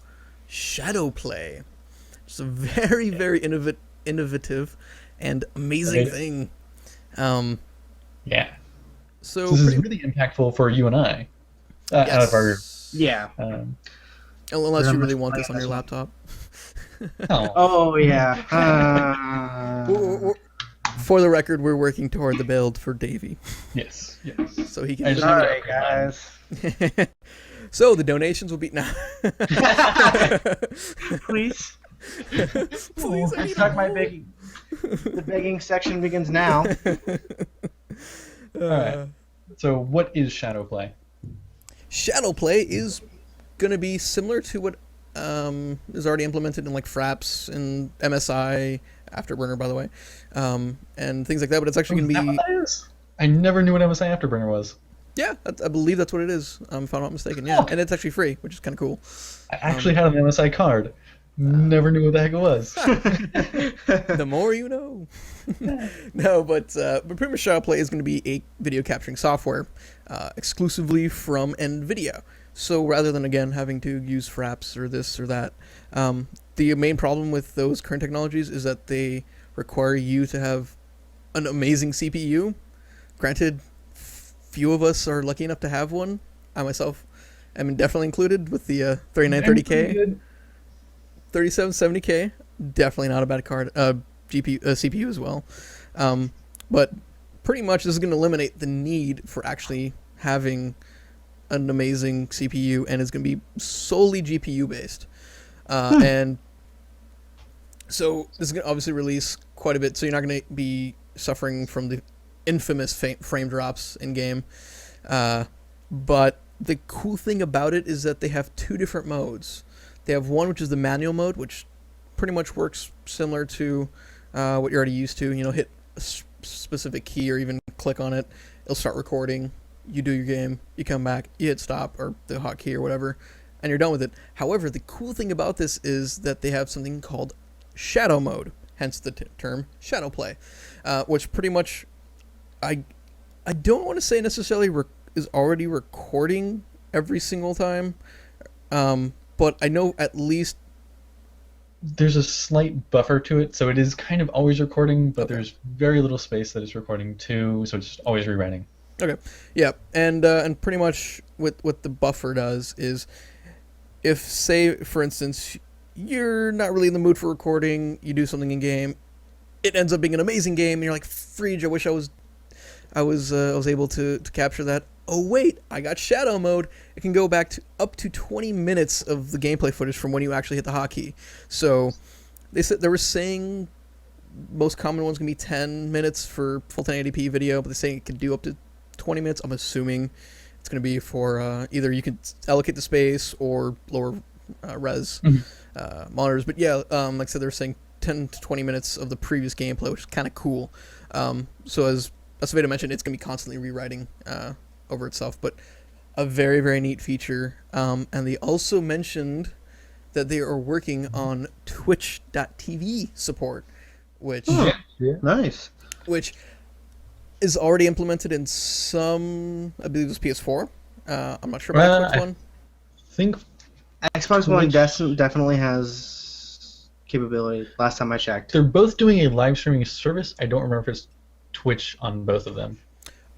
Shadowplay. It's a very, very innovative and amazing thing. Yeah. So this is really impactful for you and I. Out of our unless you really want this on your laptop. Oh yeah. For the record, we're working toward the build for Davey. Yes. So he can. Sorry, guys. So the donations will be now. Please. Please, I start my begging. The begging section begins now. All right. So what is Shadowplay? Shadowplay is going to be similar to what is already implemented in like Fraps and MSI Afterburner, by the way, and things like that. But it's actually going to be. What that is? I never knew what MSI Afterburner was. Yeah, I believe that's what it is. If I'm not mistaken. Yeah, and it's actually free, which is kind of cool. I actually had an MSI card. Never knew what the heck it was. The more you know. No, but pretty much Shadowplay is going to be a video capturing software exclusively from Nvidia. So rather than, again, having to use Fraps or this or that, the main problem with those current technologies is that they require you to have an amazing CPU. Granted, few of us are lucky enough to have one. I myself am definitely included with the 3930K. 3770K, definitely not a bad card. CPU as well. But pretty much this is going to eliminate the need for actually having an amazing CPU, and it's going to be solely GPU based. And so this is going to obviously release quite a bit, so you're not going to be suffering from the infamous frame drops in game. But the cool thing about it is that they have two different modes. They have one which is the manual mode, which pretty much works similar to what you're already used to. You know, hit a specific key or even click on it, it'll start recording. You do your game, you come back, you hit stop or the hotkey or whatever, and you're done with it. However, the cool thing about this is that they have something called shadow mode, hence the term Shadowplay, which pretty much I don't want to say necessarily is already recording every single time. But I know at least there's a slight buffer to it, so it is kind of always recording, but there's very little space that it's recording too, so it's just always rewriting. Okay, yeah, and pretty much what the buffer does is, if say for instance you're not really in the mood for recording, you do something in game, it ends up being an amazing game, and you're like, "Freege, I wish I was able to capture that." Oh wait, I got shadow mode. It can go back to up to 20 minutes of the gameplay footage from when you actually hit the hotkey. So they were saying most common one's gonna be 10 minutes for full 1080p video, but they're saying it can do up to 20 minutes. I'm assuming it's gonna be for either you can allocate the space or lower res monitors. But yeah, like I said, they were saying 10 to 20 minutes of the previous gameplay, which is kind of cool. So as Sveta mentioned, it's gonna be constantly rewriting over itself, but a very, very neat feature. And they also mentioned that they are working on Twitch.tv support, which Nice. Which is already implemented in some, I believe it was PS4. I'm not sure about Xbox One. I think Xbox One definitely has capability. Last time I checked, they're both doing a live streaming service. I don't remember if it's Twitch on both of them.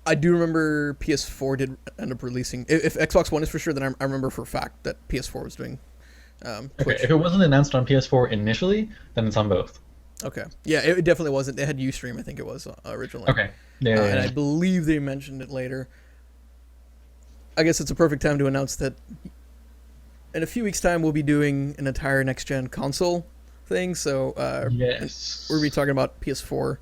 I do remember PS4 did end up releasing. If Xbox One is for sure, then I remember for a fact that PS4 was doing Twitch. Okay, if it wasn't announced on PS4 initially, then it's on both. Okay. Yeah, it definitely wasn't. They had Ustream, I think it was originally. Okay. Yeah. And I believe they mentioned it later. I guess it's a perfect time to announce that in a few weeks' time we'll be doing an entire next-gen console thing. So yes, we're going to be talking about PS4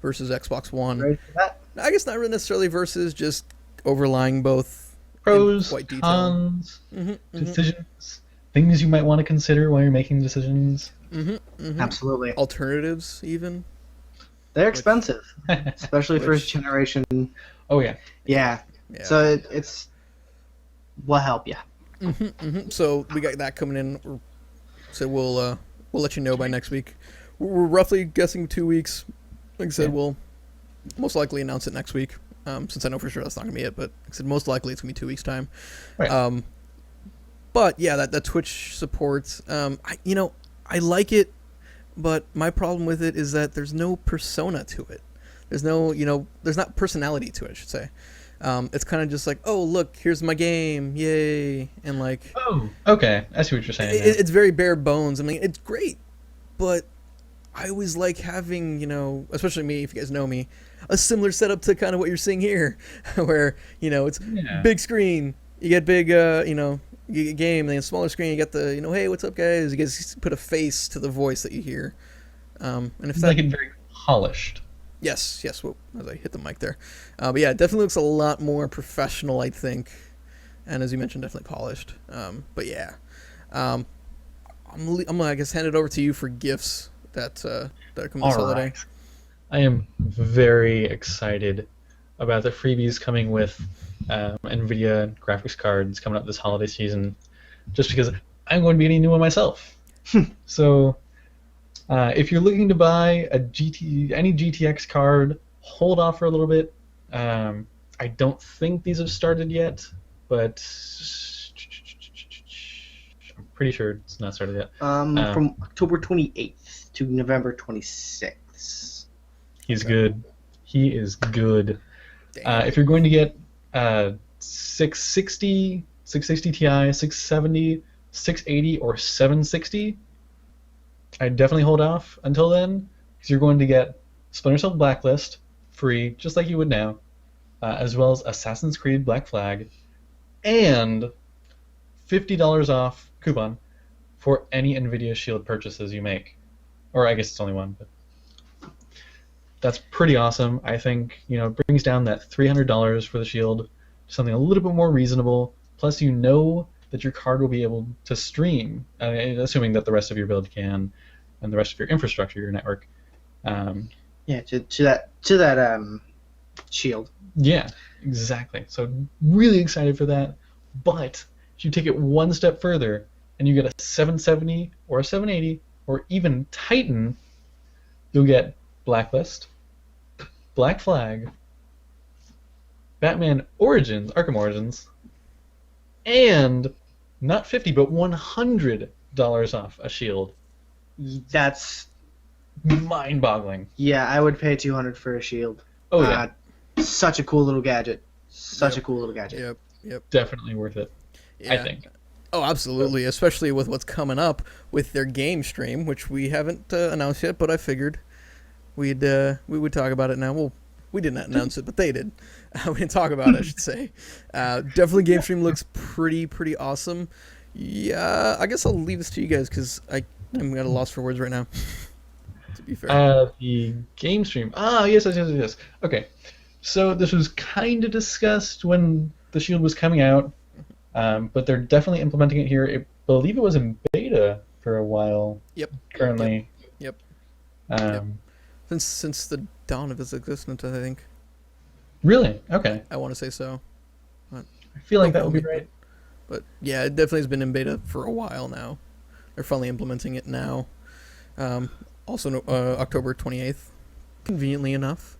versus Xbox One. Ready for that? I guess not really necessarily versus, just overlying both. Pros, quite detailed. cons, decisions, things you might want to consider while you're making decisions. Absolutely. Alternatives, even. They're expensive, especially first generation. Oh yeah. Yeah. So it's will help you. So we got that coming in. So we'll let you know by next week. We're roughly guessing 2 weeks. Like I said, we'll most likely announce it next week. Since I know for sure that's not gonna be it, but like I said, most likely it's gonna be 2 weeks time. Right. But yeah, that Twitch supports. I like it, but my problem with it is that there's no persona to it. There's no, there's not personality to it, I should say. It's kind of just like, oh, look, here's my game, yay, and like. Oh, okay. I see what you're saying. It's very bare bones. I mean, it's great, but I always like having, especially me, if you guys know me, a similar setup to kind of what you're seeing here, where it's big screen, you get big, you get game, and then smaller screen, you get the, hey, what's up, guys? You guys put a face to the voice that you hear, and if that, like it very polished. Yes. Whoop, as I hit the mic there, but yeah, it definitely looks a lot more professional, I think, and as you mentioned, definitely polished. But yeah, I'm gonna, I guess, hand it over to you for gifts that are coming this holiday. Right. I am very excited about the freebies coming with Nvidia graphics cards coming up this holiday season, just because I'm going to be getting a new one myself. So if you're looking to buy any GTX card, hold off for a little bit. I don't think these have started yet, but I'm pretty sure it's not started yet. From October 28th to November 26th. He's good. He is good. If you're going to get 660, 660 Ti, 670, 680, or 760, I'd definitely hold off until then, because you're going to get Splinter Cell Blacklist free, just like you would now, as well as Assassin's Creed Black Flag, and $50 off coupon for any Nvidia Shield purchases you make. Or I guess it's only one, but that's pretty awesome. I think it brings down that $300 for the Shield to something a little bit more reasonable. Plus, that your card will be able to stream, assuming that the rest of your build can, and the rest of your infrastructure, your network. To that Shield. Yeah, exactly. So really excited for that. But if you take it one step further and you get a 770 or a 780 or even Titan, you'll get Blacklist, Black Flag, Batman Origins, Arkham Origins, and not 50 but $100 off a Shield. That's mind-boggling. Yeah, I would pay $200 for a Shield. Oh yeah. Such a cool little gadget. A cool little gadget. Yep. Definitely worth it. Yeah. I think. Oh, absolutely, especially with what's coming up with their game stream, which we haven't announced yet, but I figured we would talk about it now. Well, we did not announce it, but they did. We didn't talk about it, I should say. Definitely, game stream looks pretty awesome. Yeah, I guess I'll leave this to you guys because I'm at a loss for words right now. To be fair. The game stream. Yes. Okay, so this was kind of discussed when the Shield was coming out, but they're definitely implementing it here. I believe it was in beta for a while. Yep. Currently. Yep. Since the dawn of its existence, I think. Really? Okay. I want to say so. I feel like that would be right. But yeah, it definitely has been in beta for a while now. They're finally implementing it now. Also, October 28th, conveniently enough.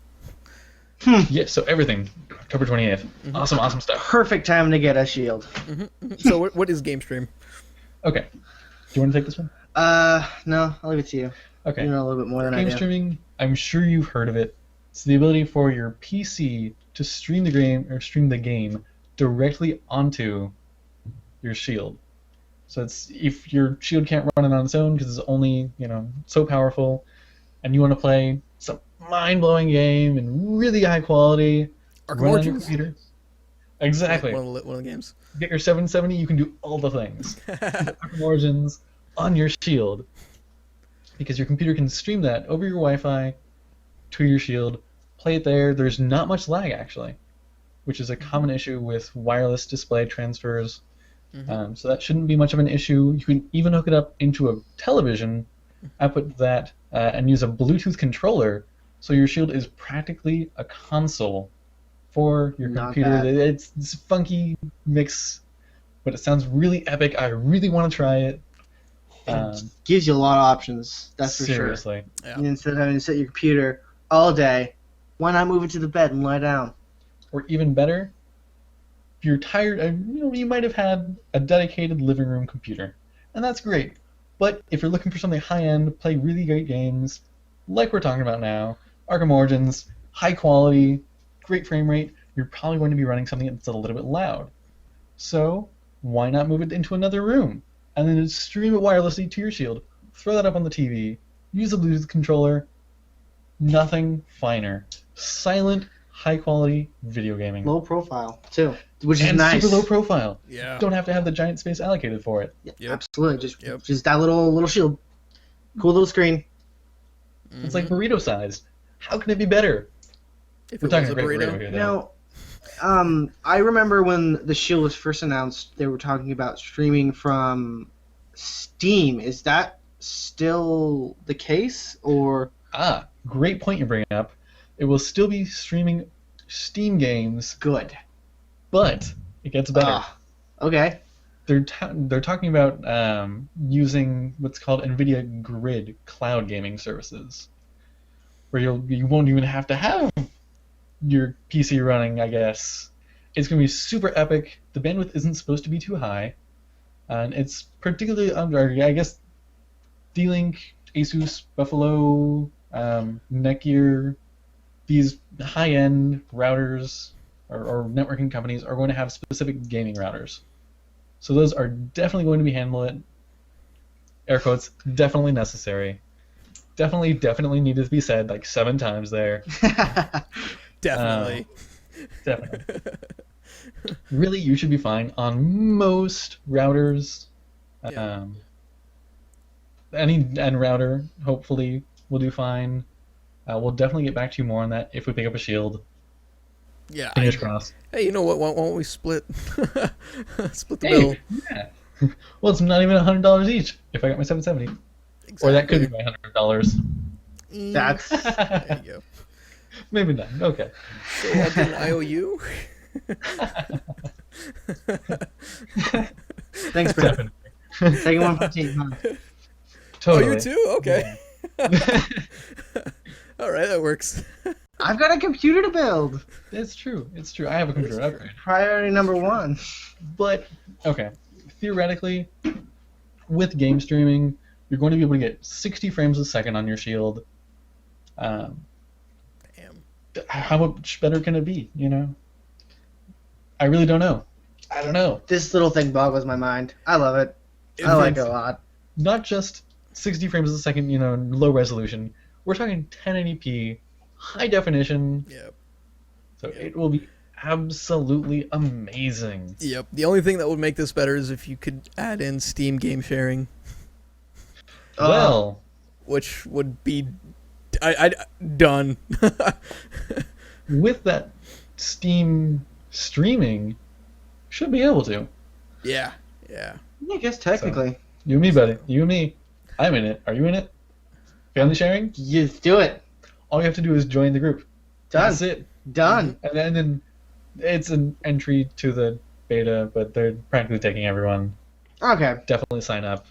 Yeah, so everything, October 28th. Mm-hmm. Awesome stuff. Perfect time to get a Shield. Mm-hmm. So what is Game Stream? Okay. Do you want to take this one? No, I'll leave it to you. Okay. You know a little bit more than I do. Game streaming, I'm sure you've heard of it. It's the ability for your PC to stream the game directly onto your Shield. So it's if your Shield can't run it on its own because it's only so powerful, and you want to play some mind-blowing game in really high quality, Arkham Origins. Computer. Exactly. One of the games. Get your 770, you can do all the things. Arkham Origins on your Shield, because your computer can stream that over your Wi-Fi to your Shield play it there. There's not much lag, actually, which is a common issue with wireless display transfers. So that shouldn't be much of an issue. You can even hook it up into a television, output that, and use a Bluetooth controller, so your Shield is practically a console for your Not computer. bad. It's this funky mix, but it sounds really epic. I really want to try it. Gives you a lot of options, that's for Seriously. sure. Yeah. And instead of having to sit at your computer all day, why not move it to the bed and lie down? Or even better, if you're tired, you might have had a dedicated living room computer, and that's great. But if you're looking for something high-end, play really great games, like we're talking about now, Arkham Origins, high quality, great frame rate, you're probably going to be running something that's a little bit loud. So why not move it into another room, and then just stream it wirelessly to your Shield, throw that up on the TV, use a Bluetooth controller, nothing finer. Silent, high-quality video gaming. Low profile, too, which is And nice. super low profile. Yeah. Don't have to have the giant space allocated for it. Yep. Absolutely, Yep. just that little shield. Cool little screen. It's like burrito sized. How can it be better? If We're it talking was a great burrito. burrito here, though. Now, I remember when the Shield was first announced, they were talking about streaming from Steam. Is that still the case, or? Great point you're bringing up. It will still be streaming Steam games, Good. but it gets better. Okay. They're talking about using what's called Nvidia Grid cloud gaming services, where you won't even have to have your PC running, I guess. It's going to be super epic. The bandwidth isn't supposed to be too high, and it's particularly under, I guess, D-Link, Asus, Buffalo, Netgear, these high-end routers or networking companies are going to have specific gaming routers. So those are definitely going to be handled. Air quotes, definitely necessary. Definitely needed to be said like 7 times there. Definitely. Definitely. Really, you should be fine on most routers. Yeah. Any N router, hopefully, will do fine. We'll definitely get back to you more on that if we pick up a Shield. Yeah. Fingers crossed. Hey, you know what? Why won't we split split the bill? Yeah. Well, it's not even $100 each if I got my 770. Exactly. Or that could be my $100. That's There you go. Maybe not. Okay. So then IOU? thanks, Brad. Second one for team. Huh? Totally. Oh, you too? Okay. All right, that works. I've got a computer to build. It's true. It's true. I have a computer true. upgrade. Priority number 1. But, okay. Theoretically, with game streaming, you're going to be able to get 60 frames a second on your Shield. Damn. How much better can it be, you know? I really don't know. I don't know. This little thing boggles my mind. I love it. I like it a lot. Not just 60 frames a second, you know, low resolution. We're talking 1080p, high definition. Yep. So it will be absolutely amazing. Yep. The only thing that would make this better is if you could add in Steam game sharing, Well, which would be I done. with that Steam streaming, should be able to. Yeah. Yeah. I guess technically. You and me, buddy. You and me. I'm in it. Are you in it? Family sharing? You do it. All you have to do is join the group. Done. That's it. Done. And then it's an entry to the beta, but they're practically taking everyone. Okay. Definitely sign up.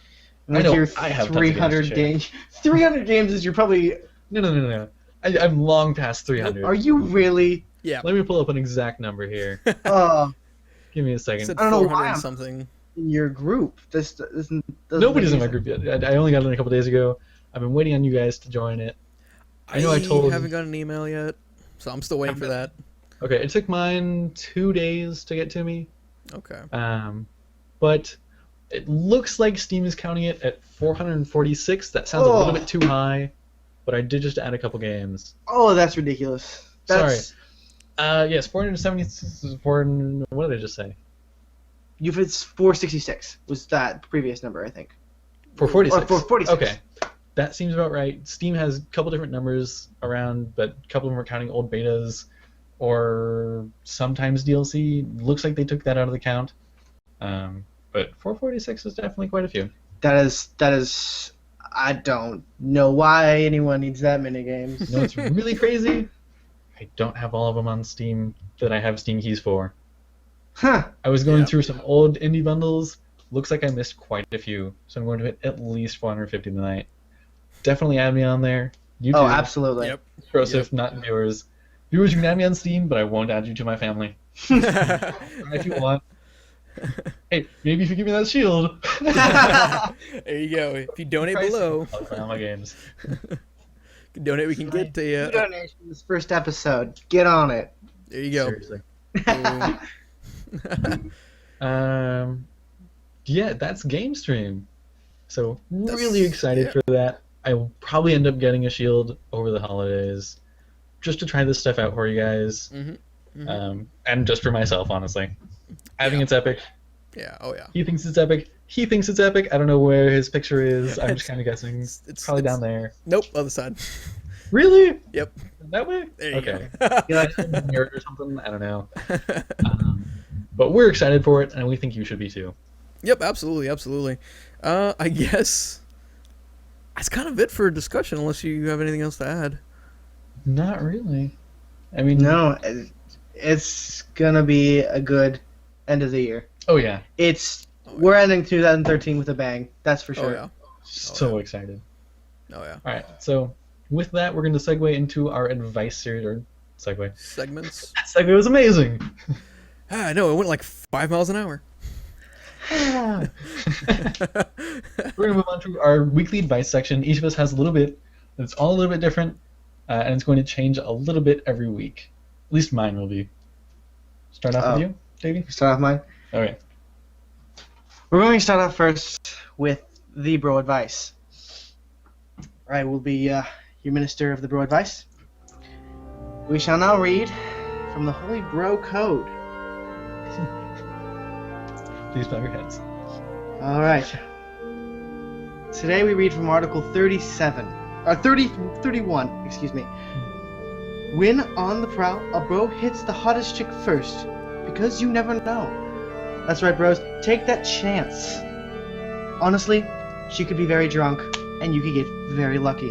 With I know, your I have tons of games to 300 share. games. 300 games is you're probably. No. I'm long past 300. Are you really? Yeah. Let me pull up an exact number here. Oh, Give me a I second. said I don't know 400 why and I'm- something. in your group. This doesn't. Nobody's in make my any group yet. I only got it a couple days ago. I've been waiting on you guys to join it. I know I told- haven't got an email yet, so I'm still waiting for that. Okay, it took mine 2 days to get to me. Okay. But it looks like Steam is counting it at 446. That sounds a little bit too high, but I did just add a couple games. Oh, that's ridiculous. That's, Yes, 470. What did I just say? It's 466 was that previous number, I think. 446. Or 446. Okay. that seems about right. Steam has a couple different numbers around, but a couple of them are counting old betas or sometimes DLC. Looks like they took that out of the count. But 446 is definitely quite a few. That is. I don't know why anyone needs that many games. You know what's really crazy? I don't have all of them on Steam that I have Steam keys for. Huh. I was going through some old indie bundles. Looks like I missed quite a few, so I'm going to hit at least 450 tonight. Definitely add me on there. You too. Oh, absolutely. Yep. Joseph, not viewers. Viewers, you can add me on Steam, but I won't add you to my family. If you want. Hey, maybe if you give me that shield. There you go. If you donate below, I'll play all my games. donate. We can get Two donations first episode. Get on it. There you go. Seriously. Boom. Yeah, that's Game Stream. So really excited for that. I will probably end up getting a shield over the holidays, just to try this stuff out for you guys, and just for myself, honestly. I think it's epic. Yeah. Oh yeah. He thinks it's epic. He thinks it's epic. I don't know where his picture is. I'm just kind of guessing. It's probably down there. Nope, other side. Really? Yep. That way? There you okay. go. You like nerd or something? I don't know. But we're excited for it, and we think you should be too. Yep, absolutely, absolutely. I guess that's kind of it for discussion, unless you have anything else to add. Not really. I mean, No, it's gonna be a good end of the year. Oh yeah. We're ending 2013 with a bang. That's for sure. Oh yeah. So excited. Oh yeah. All right. So with that, we're going to segue into our advice series or segue. Segments. That segue was amazing. I know, it went like 5 miles an hour. We're going to move on to our weekly advice section. Each of us has a little bit. It's all a little bit different, and it's going to change a little bit every week. At least mine will be. Start off with you, Davey? Start off mine. Okay. We're going to start off first with the bro advice. I will be your minister of the bro advice. We shall now read from the Holy Bro Code. Please bow your heads. All right. Today we read from Article 37, or 31, excuse me. When on the prowl, a bro hits the hottest chick first, because you never know. That's right, bros. Take that chance. Honestly, she could be very drunk, and you could get very lucky.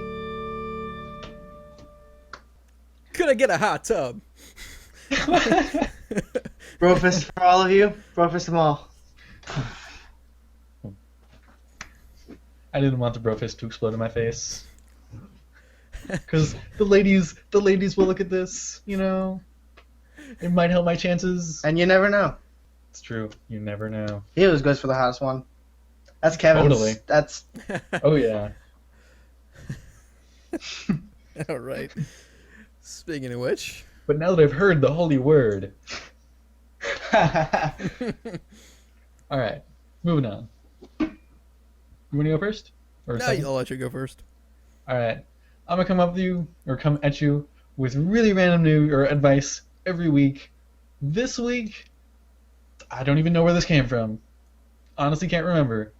Could I get a hot tub? Bro fist for all of you. Bro fist them all. I didn't want the bro fist to explode in my face. Because the ladies will look at this, you know. It might help my chances. And you never know. It's true. You never know. He always goes for the hottest one. That's Kevin's. Totally. That's... Oh, yeah. All right. Speaking of which. But now that I've heard the holy word. All right. Moving on. You want to go first? Or No, second? I'll let you go first. All right. I'm going to come at you with really random news or advice every week. This week, I don't even know where this came from. Honestly, can't remember.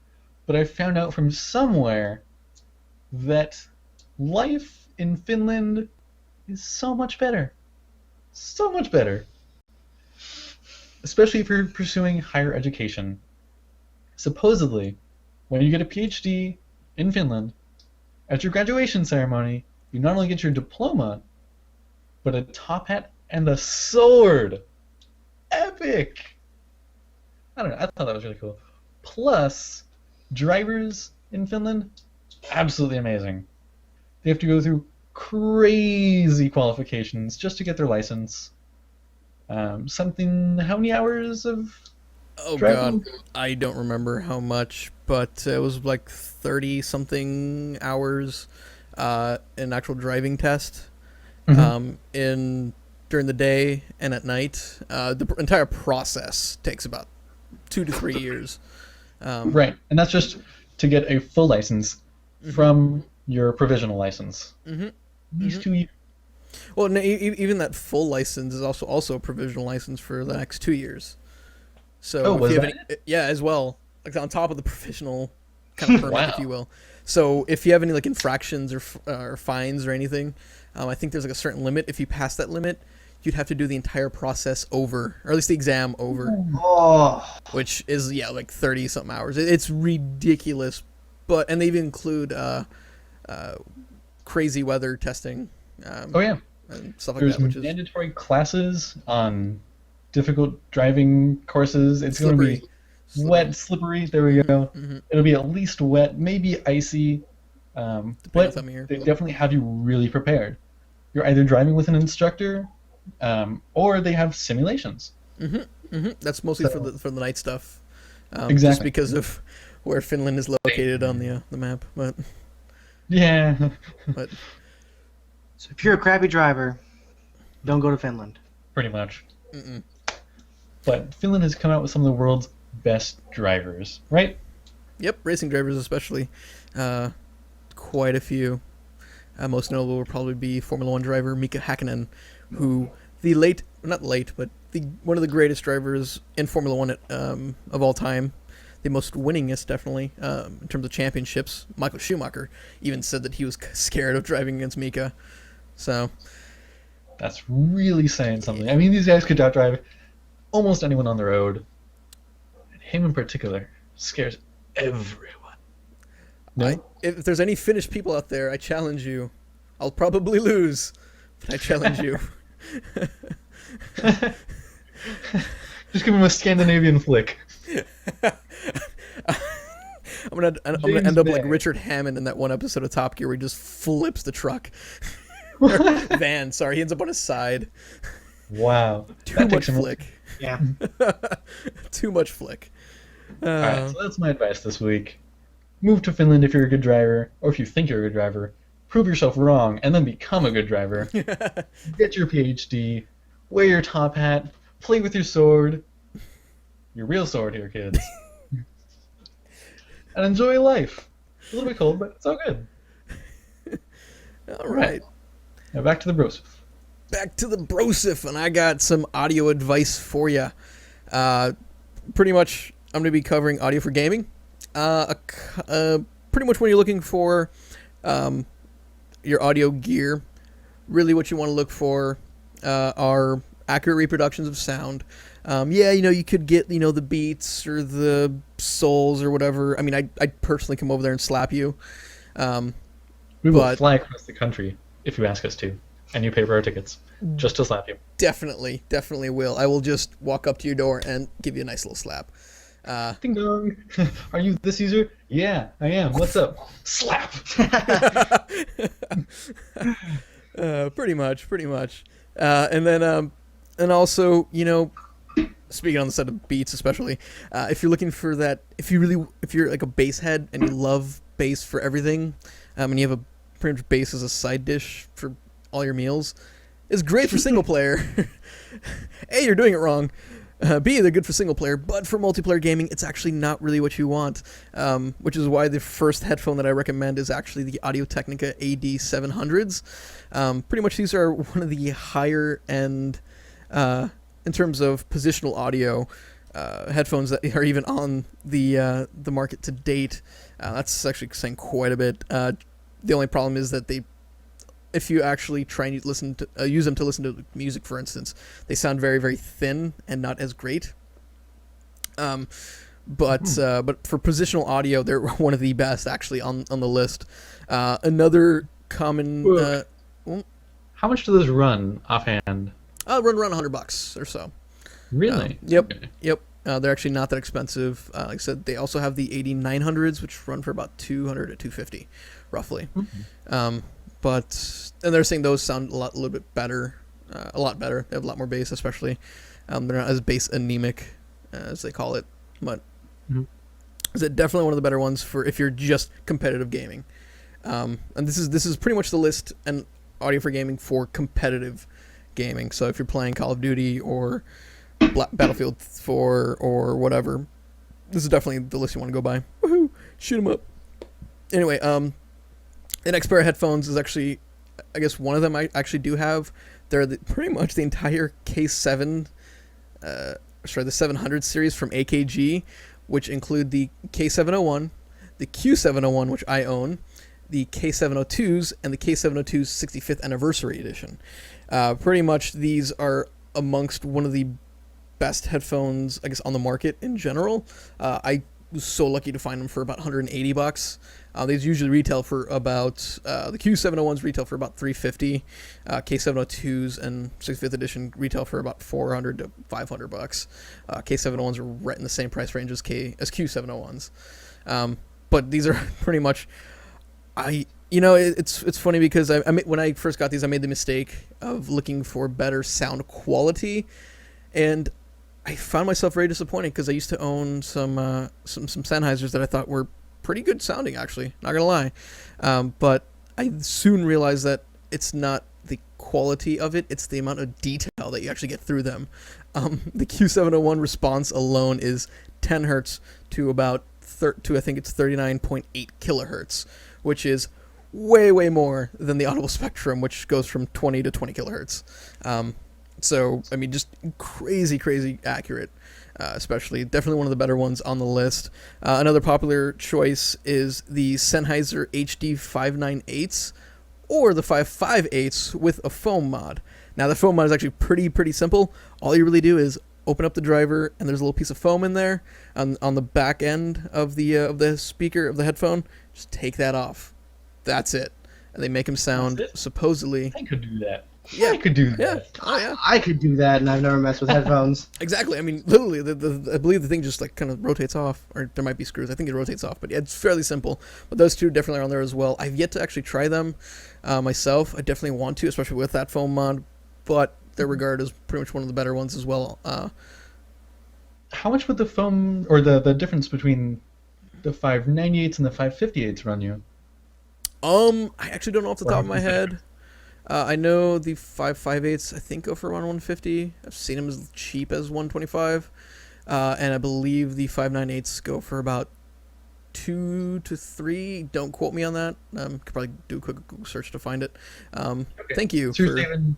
But I found out from somewhere that life in Finland is so much better. So much better. Especially if you're pursuing higher education. Supposedly, when you get a PhD in Finland, at your graduation ceremony, you not only get your diploma, but a top hat and a sword. Epic! I don't know, I thought that was really cool. Plus, drivers in Finland, absolutely amazing. They have to go through crazy qualifications just to get their license. How many hours of driving? God, I don't remember how much, but it was like 30-something hours an actual driving test during the day and at night. The entire process takes about 2 to 3 years. Right, and that's just to get a full license from your provisional license. These 2 years. Well, no, even that full license is also a provisional license for the next 2 years. So Oh, if was you have that yeah, as well, like on top of the provisional kind of permit, Wow. if you will. So if you have any like infractions or fines or anything, I think there's like a certain limit. If you pass that limit, you'd have to do the entire process over, or at least the exam over, Oh, which is like 30 something hours. It's ridiculous, and they even include crazy weather testing. Oh yeah. And stuff like There's that, which is mandatory classes on difficult driving courses. It's going to be wet, slippery. There we go. Mm-hmm. It'll be at least wet, maybe icy. But time of year. they definitely have you really prepared. You're either driving with an instructor, or they have simulations. That's mostly for the night stuff. Exactly. Just because of where Finland is located on the map, but Yeah. but so if you're a crappy driver, don't go to Finland. Pretty much. But Finland has come out with some of the world's best drivers, right? yep, racing drivers especially, quite a few. Most notable will probably be Formula One driver Mika Hakkinen, who one of the greatest drivers in Formula One of all time, the most winningest definitely in terms of championships. Michael Schumacher even said that he was scared of driving against Mika. So That's really saying something. I mean, these guys could outdrive almost anyone on the road. And him in particular scares everyone. No? If there's any Finnish people out there, I challenge you. I'll probably lose, but I challenge you. Just give him a Scandinavian flick. I'm gonna end up like Richard Hammond in that one episode of Top Gear where he just flips the truck. Van, sorry, he ends up on his side. Wow. Too much flick. Yeah. Too much flick. Alright, so that's my advice this week. Move to Finland if you're a good driver, or if you think you're a good driver. Prove yourself wrong, and then become a good driver. Get your PhD, wear your top hat, play with your sword. Your real sword here, kids. And enjoy life. A little bit cold, but it's all good. All right. Now back to the brosif. Back to the brosif, and I got some audio advice for you. Pretty much, I'm going to be covering audio for gaming. Pretty much when you're looking for your audio gear, really what you want to look for are accurate reproductions of sound. You could get, the Beats or the Souls or whatever. I mean, I'd personally come over there and slap you. We will fly across the country if you ask us to, and you pay for our tickets, just to slap you. Definitely will. I will just walk up to your door and give you a nice little slap. Ding dong. Are you this user? Yeah, I am. What's up? Slap. Pretty much. And then, and also, speaking on the set of Beats, especially, if you're looking for that, if you're like a bass head and you love bass for everything, and you have a pretty much bass as a side dish for all your meals, it's great for single player. A, you're doing it wrong. B, they're good for single player, but for multiplayer gaming, it's actually not really what you want, which is why the first headphone that I recommend is actually the Audio-Technica AD700s. Pretty much these are one of the higher end, in terms of positional audio, headphones that are even on the market to date. That's actually saying quite a bit. The only problem is that if you actually try and use them to listen to music, for instance, they sound very, very thin and not as great. But for positional audio, they're one of the best actually on the list. Another common. How much do those run offhand? Run around $100 or so. Really? Yep. Okay. Yep. They're actually not that expensive. Like I said, they also have the 8900s, which run for about $200 to $250, roughly. Mm-hmm. And they're saying those sound a little bit better, a lot better. They have a lot more bass, especially. They're not as bass anemic, as they call it, but it's definitely one of the better ones for if you're just competitive gaming. And this is pretty much the list and audio for gaming for competitive gaming. So if you're playing Call of Duty or Battlefield 4 or whatever, this is definitely the list you want to go by. Woohoo! Shoot 'em up. Anyway, the next pair of headphones is actually, I guess one of them I actually do have. They're pretty much the entire K7, the 700 series from AKG, which include the K701, the Q701, which I own, the K702s, and the K702's 65th Anniversary Edition. Pretty much these are amongst one of the best headphones, I guess, on the market in general. I was so lucky to find them for about $180. These usually retail for about the Q701s retail for about $350. K702s and 65th edition retail for about $400 to $500. K701s are right in the same price range as Q701s. But these are pretty much, it's funny because when I first got these, I made the mistake of looking for better sound quality, and I found myself very disappointed because I used to own some Sennheisers that I thought were pretty good sounding, actually, not gonna lie. But I soon realized that it's not the quality of it, it's the amount of detail that you actually get through them. The Q701 response alone is 10 hertz to about I think it's 39.8 kilohertz, which is way more than the Audible Spectrum, which goes from 20 to 20 kilohertz. So, I mean, just crazy accurate, especially. Definitely one of the better ones on the list. Another popular choice is the Sennheiser HD 598s or the 558s with a foam mod. Now, the foam mod is actually pretty simple. All you really do is open up the driver, and there's a little piece of foam in there on the back end of the speaker of the headphone. Just take that off. That's it. And they make them sound supposedly. I could do that. Yeah, I could do that. Yeah. Oh, yeah. I could do that, and I've never messed with headphones. Exactly. I mean, literally, I believe the thing just like kind of rotates off, or there might be screws. I think it rotates off, but yeah, it's fairly simple. But those two definitely are on there as well. I've yet to actually try them myself. I definitely want to, especially with that foam mod. But they're regarded as pretty much one of the better ones as well. How much would the foam, or the difference between the 598s and the 558s run you? I actually don't know off the top of my head. I know the 558s I think go for around 150. I've seen them as cheap as 125, and I believe the 598s go for about 2 to 3. Don't quote me on that. Could probably do a quick Google search to find it. Okay. Thank you. So you're saving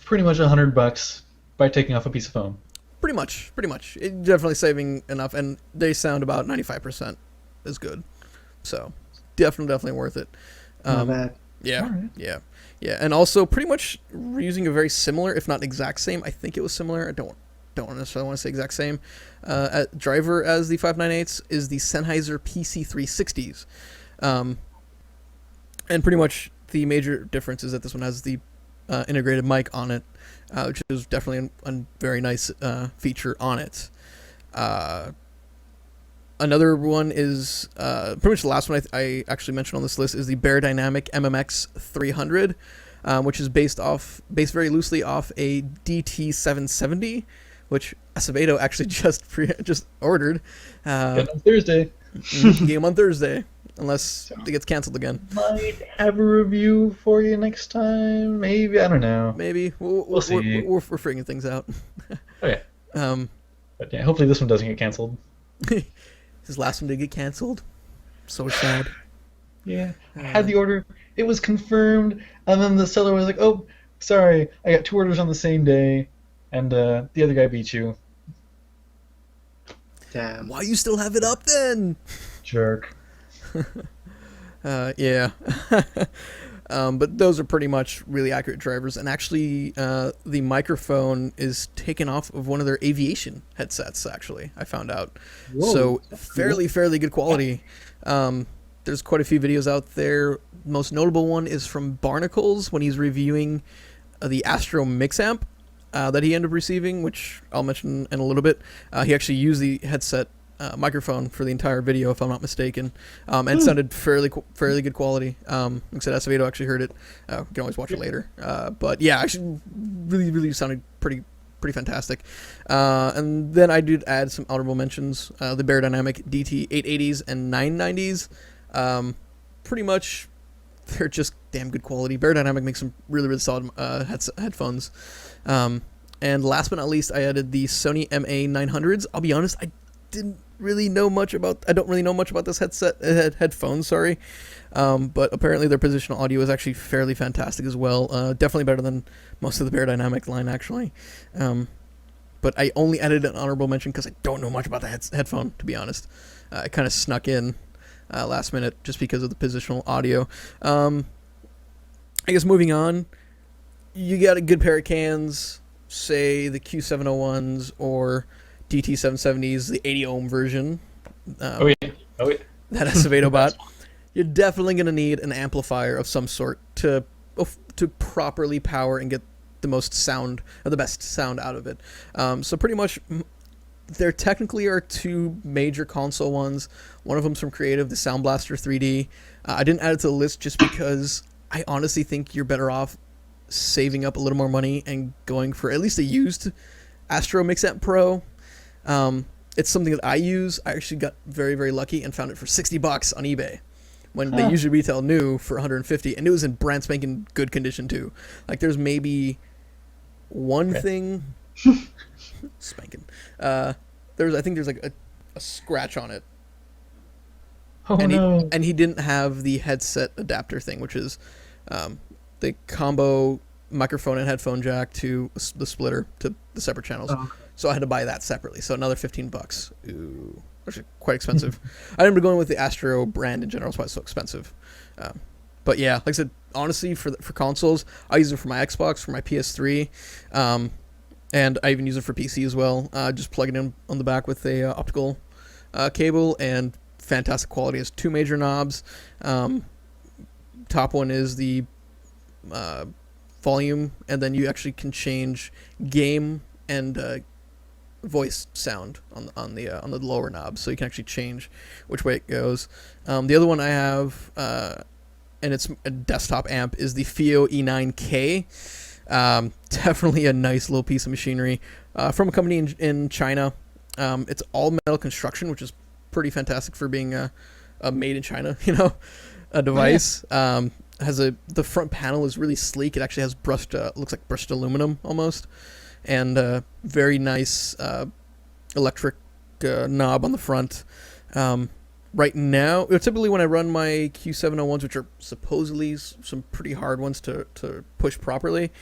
pretty much $100 by taking off a piece of foam. Pretty much. It definitely saving enough, and they sound about 95% as good. So definitely worth it. Not bad. Yeah, Right. yeah, and also pretty much using a very similar, if not exact same. I think it was similar. I don't necessarily want to say exact same. Driver as the 598s is the Sennheiser PC360s, and pretty much the major difference is that this one has the integrated mic on it, which is definitely a very nice feature on it. Another one is pretty much the last one I actually mentioned on this list is the Beyerdynamic MMX 300, which is based very loosely off a DT770, which Acevedo actually just ordered. Get on Thursday. Game on Thursday, unless it gets canceled again. Might have a review for you next time. Maybe, I don't know. Maybe We'll see. We're figuring things out. Okay. But yeah, hopefully this one doesn't get canceled. His last one did get canceled. So sad. Yeah. I had the order. It was confirmed, and then the seller was like, "Oh, sorry, I got 2 orders on the same day, and the other guy beat you." Damn. Why you still have it up then? Jerk. Yeah. But those are pretty much really accurate drivers, and actually the microphone is taken off of one of their aviation headsets, actually, I found out. Whoa, so fairly good quality. There's quite a few videos out there. Most notable one is from Barnacles when he's reviewing the Astro Mix Amp that he ended up receiving, which I'll mention in a little bit. He actually used the headset microphone for the entire video, if I'm not mistaken, and it sounded fairly good quality. Like I said, Acevedo actually heard it. You can always watch it later. But yeah, actually, really sounded pretty fantastic. And then I did add some honorable mentions: the Beyerdynamic DT880s and 990s. Pretty much, they're just damn good quality. Beyerdynamic makes some really solid headphones. And last but not least, I added the Sony MA900s. I'll be honest, I don't really know much about this headphone, sorry. But apparently their positional audio is actually fairly fantastic as well. Definitely better than most of the Beyerdynamic line, actually. But I only added an honorable mention because I don't know much about the headphone, to be honest. It kind of snuck in last minute just because of the positional audio. I guess moving on, you got a good pair of cans, say the Q701s or DT770s, the 80 ohm version. Oh yeah. That Acevedo bot. You're definitely going to need an amplifier of some sort to properly power and get the most sound, or the best sound out of it. So pretty much, there technically are two major console ones. One of them's from Creative, the Sound Blaster 3D. I didn't add it to the list just because I honestly think you're better off saving up a little more money and going for at least a used Astro Mixamp Pro. It's something that I use. I actually got very, very lucky and found it for $60 on eBay when they usually retail new for $150, and it was in brand spanking good condition too. Like there's maybe one thing spanking. I think there's like a scratch on it. Oh no! And he didn't have the headset adapter thing, which is the combo microphone and headphone jack to the splitter to the separate channels. Oh. So I had to buy that separately. So another $15. Ooh, actually quite expensive. I remember going with the Astro brand in general. That's why it's so expensive. But yeah, like I said, honestly, for consoles, I use it for my Xbox, for my PS3, and I even use it for PC as well. Just plug it in on the back with a optical cable, and fantastic quality. It has two major knobs. Top one is the volume, and then you actually can change game and voice sound on the lower knob, so you can actually change which way it goes. The other one I have, and it's a desktop amp, is the FIO E9K. Definitely a nice little piece of machinery from a company in China. It's all metal construction, which is pretty fantastic for being a made in China, a device. Yeah. The front panel is really sleek. It actually has brushed, looks like brushed aluminum almost, and very nice electric knob on the front. Right now, typically when I run my Q701s, which are supposedly some pretty hard ones to push properly,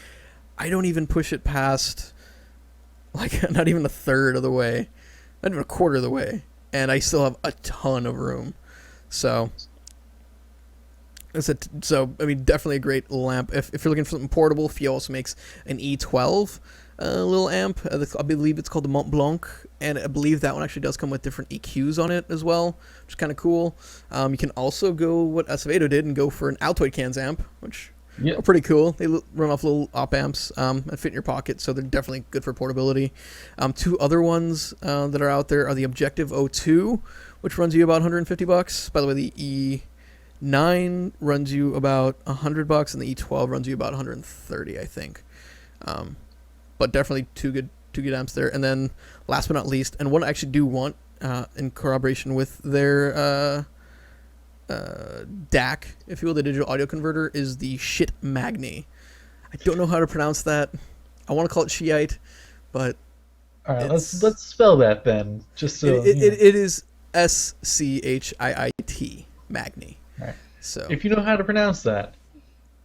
I don't even push it past, like, not even a third of the way, not even a quarter of the way, and I still have a ton of room. So I mean, definitely a great lamp. If you're looking for something portable, FIO also makes an E12 little amp. I believe it's called the Mont Blanc, and I believe that one actually does come with different EQs on it as well, which is kind of cool. You can also go what Acevedo did and go for an Altoid cans amp, which are pretty cool. They run off little op amps and fit in your pocket, so they're definitely good for portability. Two other ones that are out there are the Objective O2, which runs you about $150. By the way, the E9 runs you about $100, and the E12 runs you about $130, I think. But definitely two good amps there. And then last but not least, and what I actually do want in corroboration with their DAC, if you will, the digital audio converter, is the Shit Magni. I don't know how to pronounce that. I want to call it Shiite, but all right, let's spell that then. Just so it is SCHIIT Magni. All right. So if you know how to pronounce that,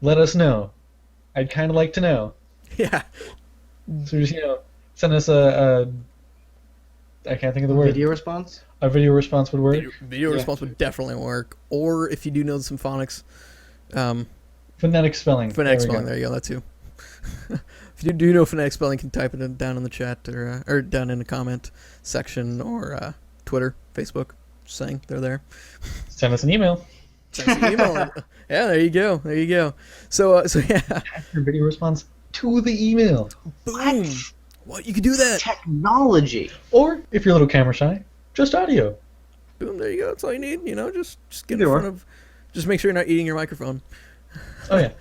let us know. I'd kind of like to know. Yeah. So just send us a I can't think of the word. Video response. A video response would work. Video response would definitely work. Or if you do know the symphonics, phonetic spelling. Phonetic spelling. There you go. That too. If you do know phonetic spelling, you can type it down in the chat or down in the comment section or Twitter, Facebook. Just saying they're there. Send us an email. Yeah, there you go. So yeah. Your video response to the email. Boom. What? You could do that. Technology. Or if you're a little camera shy, just audio. Boom. There you go. That's all you need. Just get in front of. Just make sure you're not eating your microphone. Oh yeah.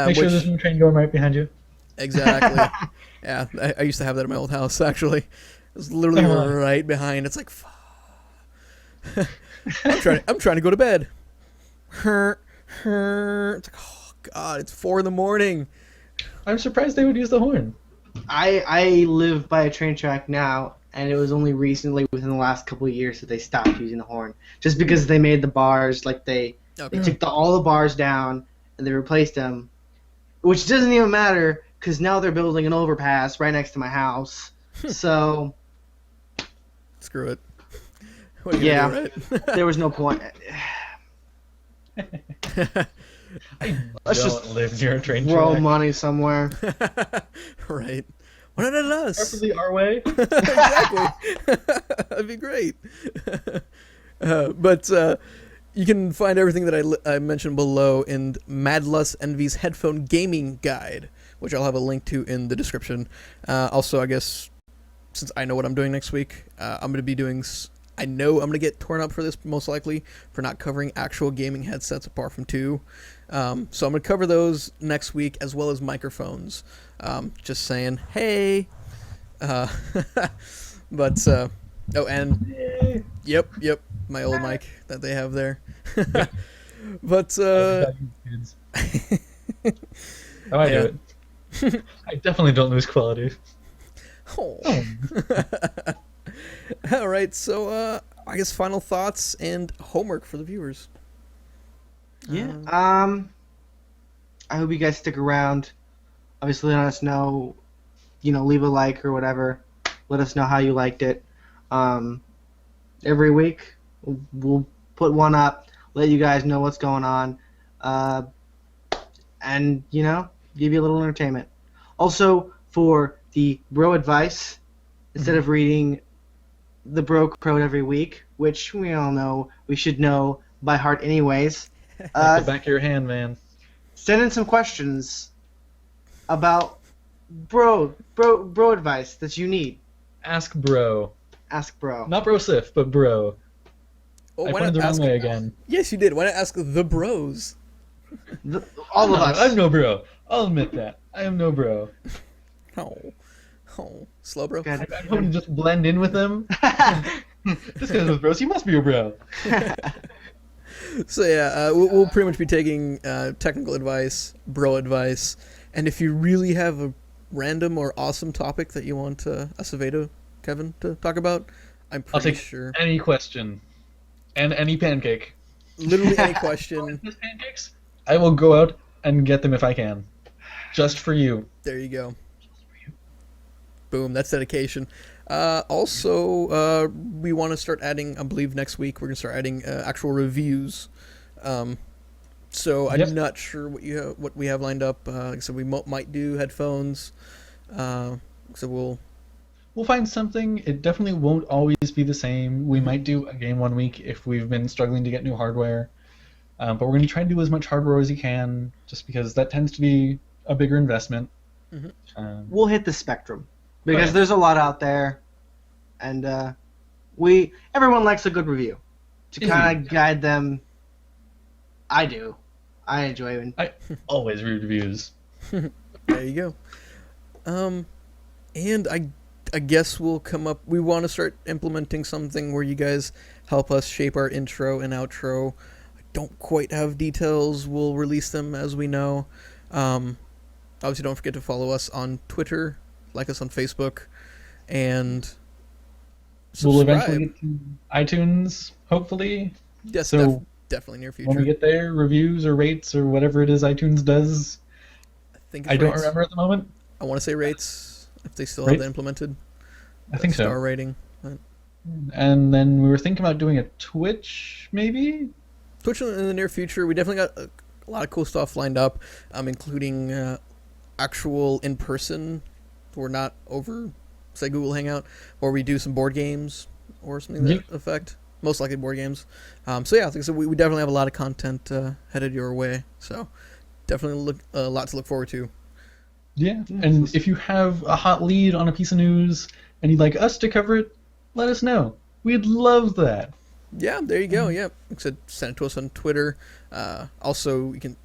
Make sure there's no train going right behind you. Exactly. Yeah, I used to have that at my old house. Actually, it was literally right behind. It's like, I'm trying to go to bed. It's like, oh god, it's 4 a.m. I'm surprised they would use the horn. I live by a train track now, and it was only recently, within the last couple of years, that they stopped using the horn. Just because they made the bars, like they took all the bars down and they replaced them, which doesn't even matter because now they're building an overpass right next to my house. So screw it. What are you gonna do, right? There was no point. I Let's don't just live near a train throw track. money somewhere. Right. Why not at us? Preferably our way. Exactly. That'd be great. But you can find everything that I mentioned below in Madlust Envy's headphone gaming guide, which I'll have a link to in the description. Also, I guess since I know what I'm doing next week, I'm going to be doing. I know I'm going to get torn up for this, most likely, for not covering actual gaming headsets apart from two. So I'm going to cover those next week, as well as microphones. Just saying, hey. But, oh, and, yep, my old mic that they have there. But, Kids. How I do it. I definitely don't lose quality. Oh. All right, so I guess final thoughts and homework for the viewers. Yeah. I hope you guys stick around. Obviously, let us know. Leave a like or whatever. Let us know how you liked it. Every week, we'll put one up. Let you guys know what's going on. And give you a little entertainment. Also, for the bro advice, instead of reading the bro quote every week, which we all know we should know by heart anyways, The back of your hand, man. send in some questions about bro advice that you need. Ask bro. Ask bro. Not bro Sif, but bro. Oh, I why pointed not the wrong ask? way again. Yes, you did. Why not ask the bros? All of us. I'm no bro. I'll admit that. I am no bro. Oh, slow bro. God. I'm hoping to just blend in with them. This guy's with bros. He must be a bro. So yeah, we'll pretty much be taking technical advice, bro advice, and if you really have a random or awesome topic that you want Acevedo, Kevin, to talk about, I'm I'll pretty take sure. any question. And any pancake. Literally any question. These pancakes? I will go out and get them if I can. Just for you. There you go. Boom, that's dedication. Also, we want to start adding, I believe next week, we're going to start adding actual reviews. So I'm not sure what we have lined up. Like I said, we might do headphones. So We'll find something. It definitely won't always be the same. We might do a game one week if we've been struggling to get new hardware. But we're going to try to do as much hardware as we can, just because that tends to be a bigger investment. Mm-hmm. We'll hit the spectrum because there's a lot out there, and everyone likes a good review to kind of guide them. I do. I enjoy it. I always read reviews. There you go. And I guess we'll come up. We want to start implementing something where you guys help us shape our intro and outro. I don't quite have details. We'll release them as we know. Obviously, don't forget to follow us on Twitter, like us on Facebook, and subscribe. We'll eventually get to iTunes, hopefully. Yes, So definitely near future. when we get there, reviews or rates or whatever it is iTunes does. I don't remember at the moment. I want to say rates, if they still have that implemented. I think so. Star rating. But And then we were thinking about doing a Twitch, maybe? Twitch in the near future. We definitely got a lot of cool stuff lined up, including actual in-person. We're not over, say, Google Hangout, or we do some board games or something to that effect. Most likely board games. So yeah, like I said, we definitely have a lot of content headed your way. So definitely a lot to look forward to. Yeah, and if you have a hot lead on a piece of news and you'd like us to cover it, let us know. We'd love that. Yeah, there you go. Yeah, like I said, send it to us on Twitter. Also, you can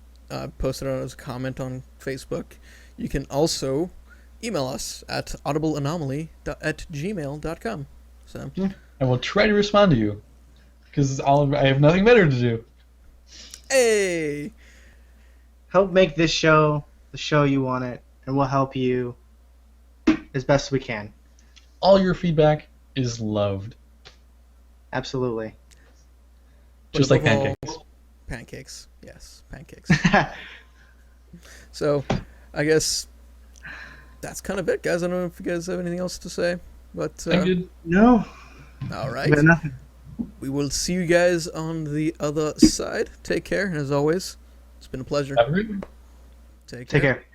post it as a comment on Facebook. You can also email us at audibleanomaly@gmail.com. So I will try to respond to you, because I have nothing better to do. Hey! Help make this show the show you want it, and we'll help you as best we can. All your feedback is loved. Absolutely. Just like pancakes. Pancakes. Yes, pancakes. So, I guess that's kind of it, guys. I don't know if you guys have anything else to say, but I'm good. No. All right. Got nothing. We will see you guys on the other side. Take care, and as always, it's been a pleasure. Have a great one. Take Take care. care.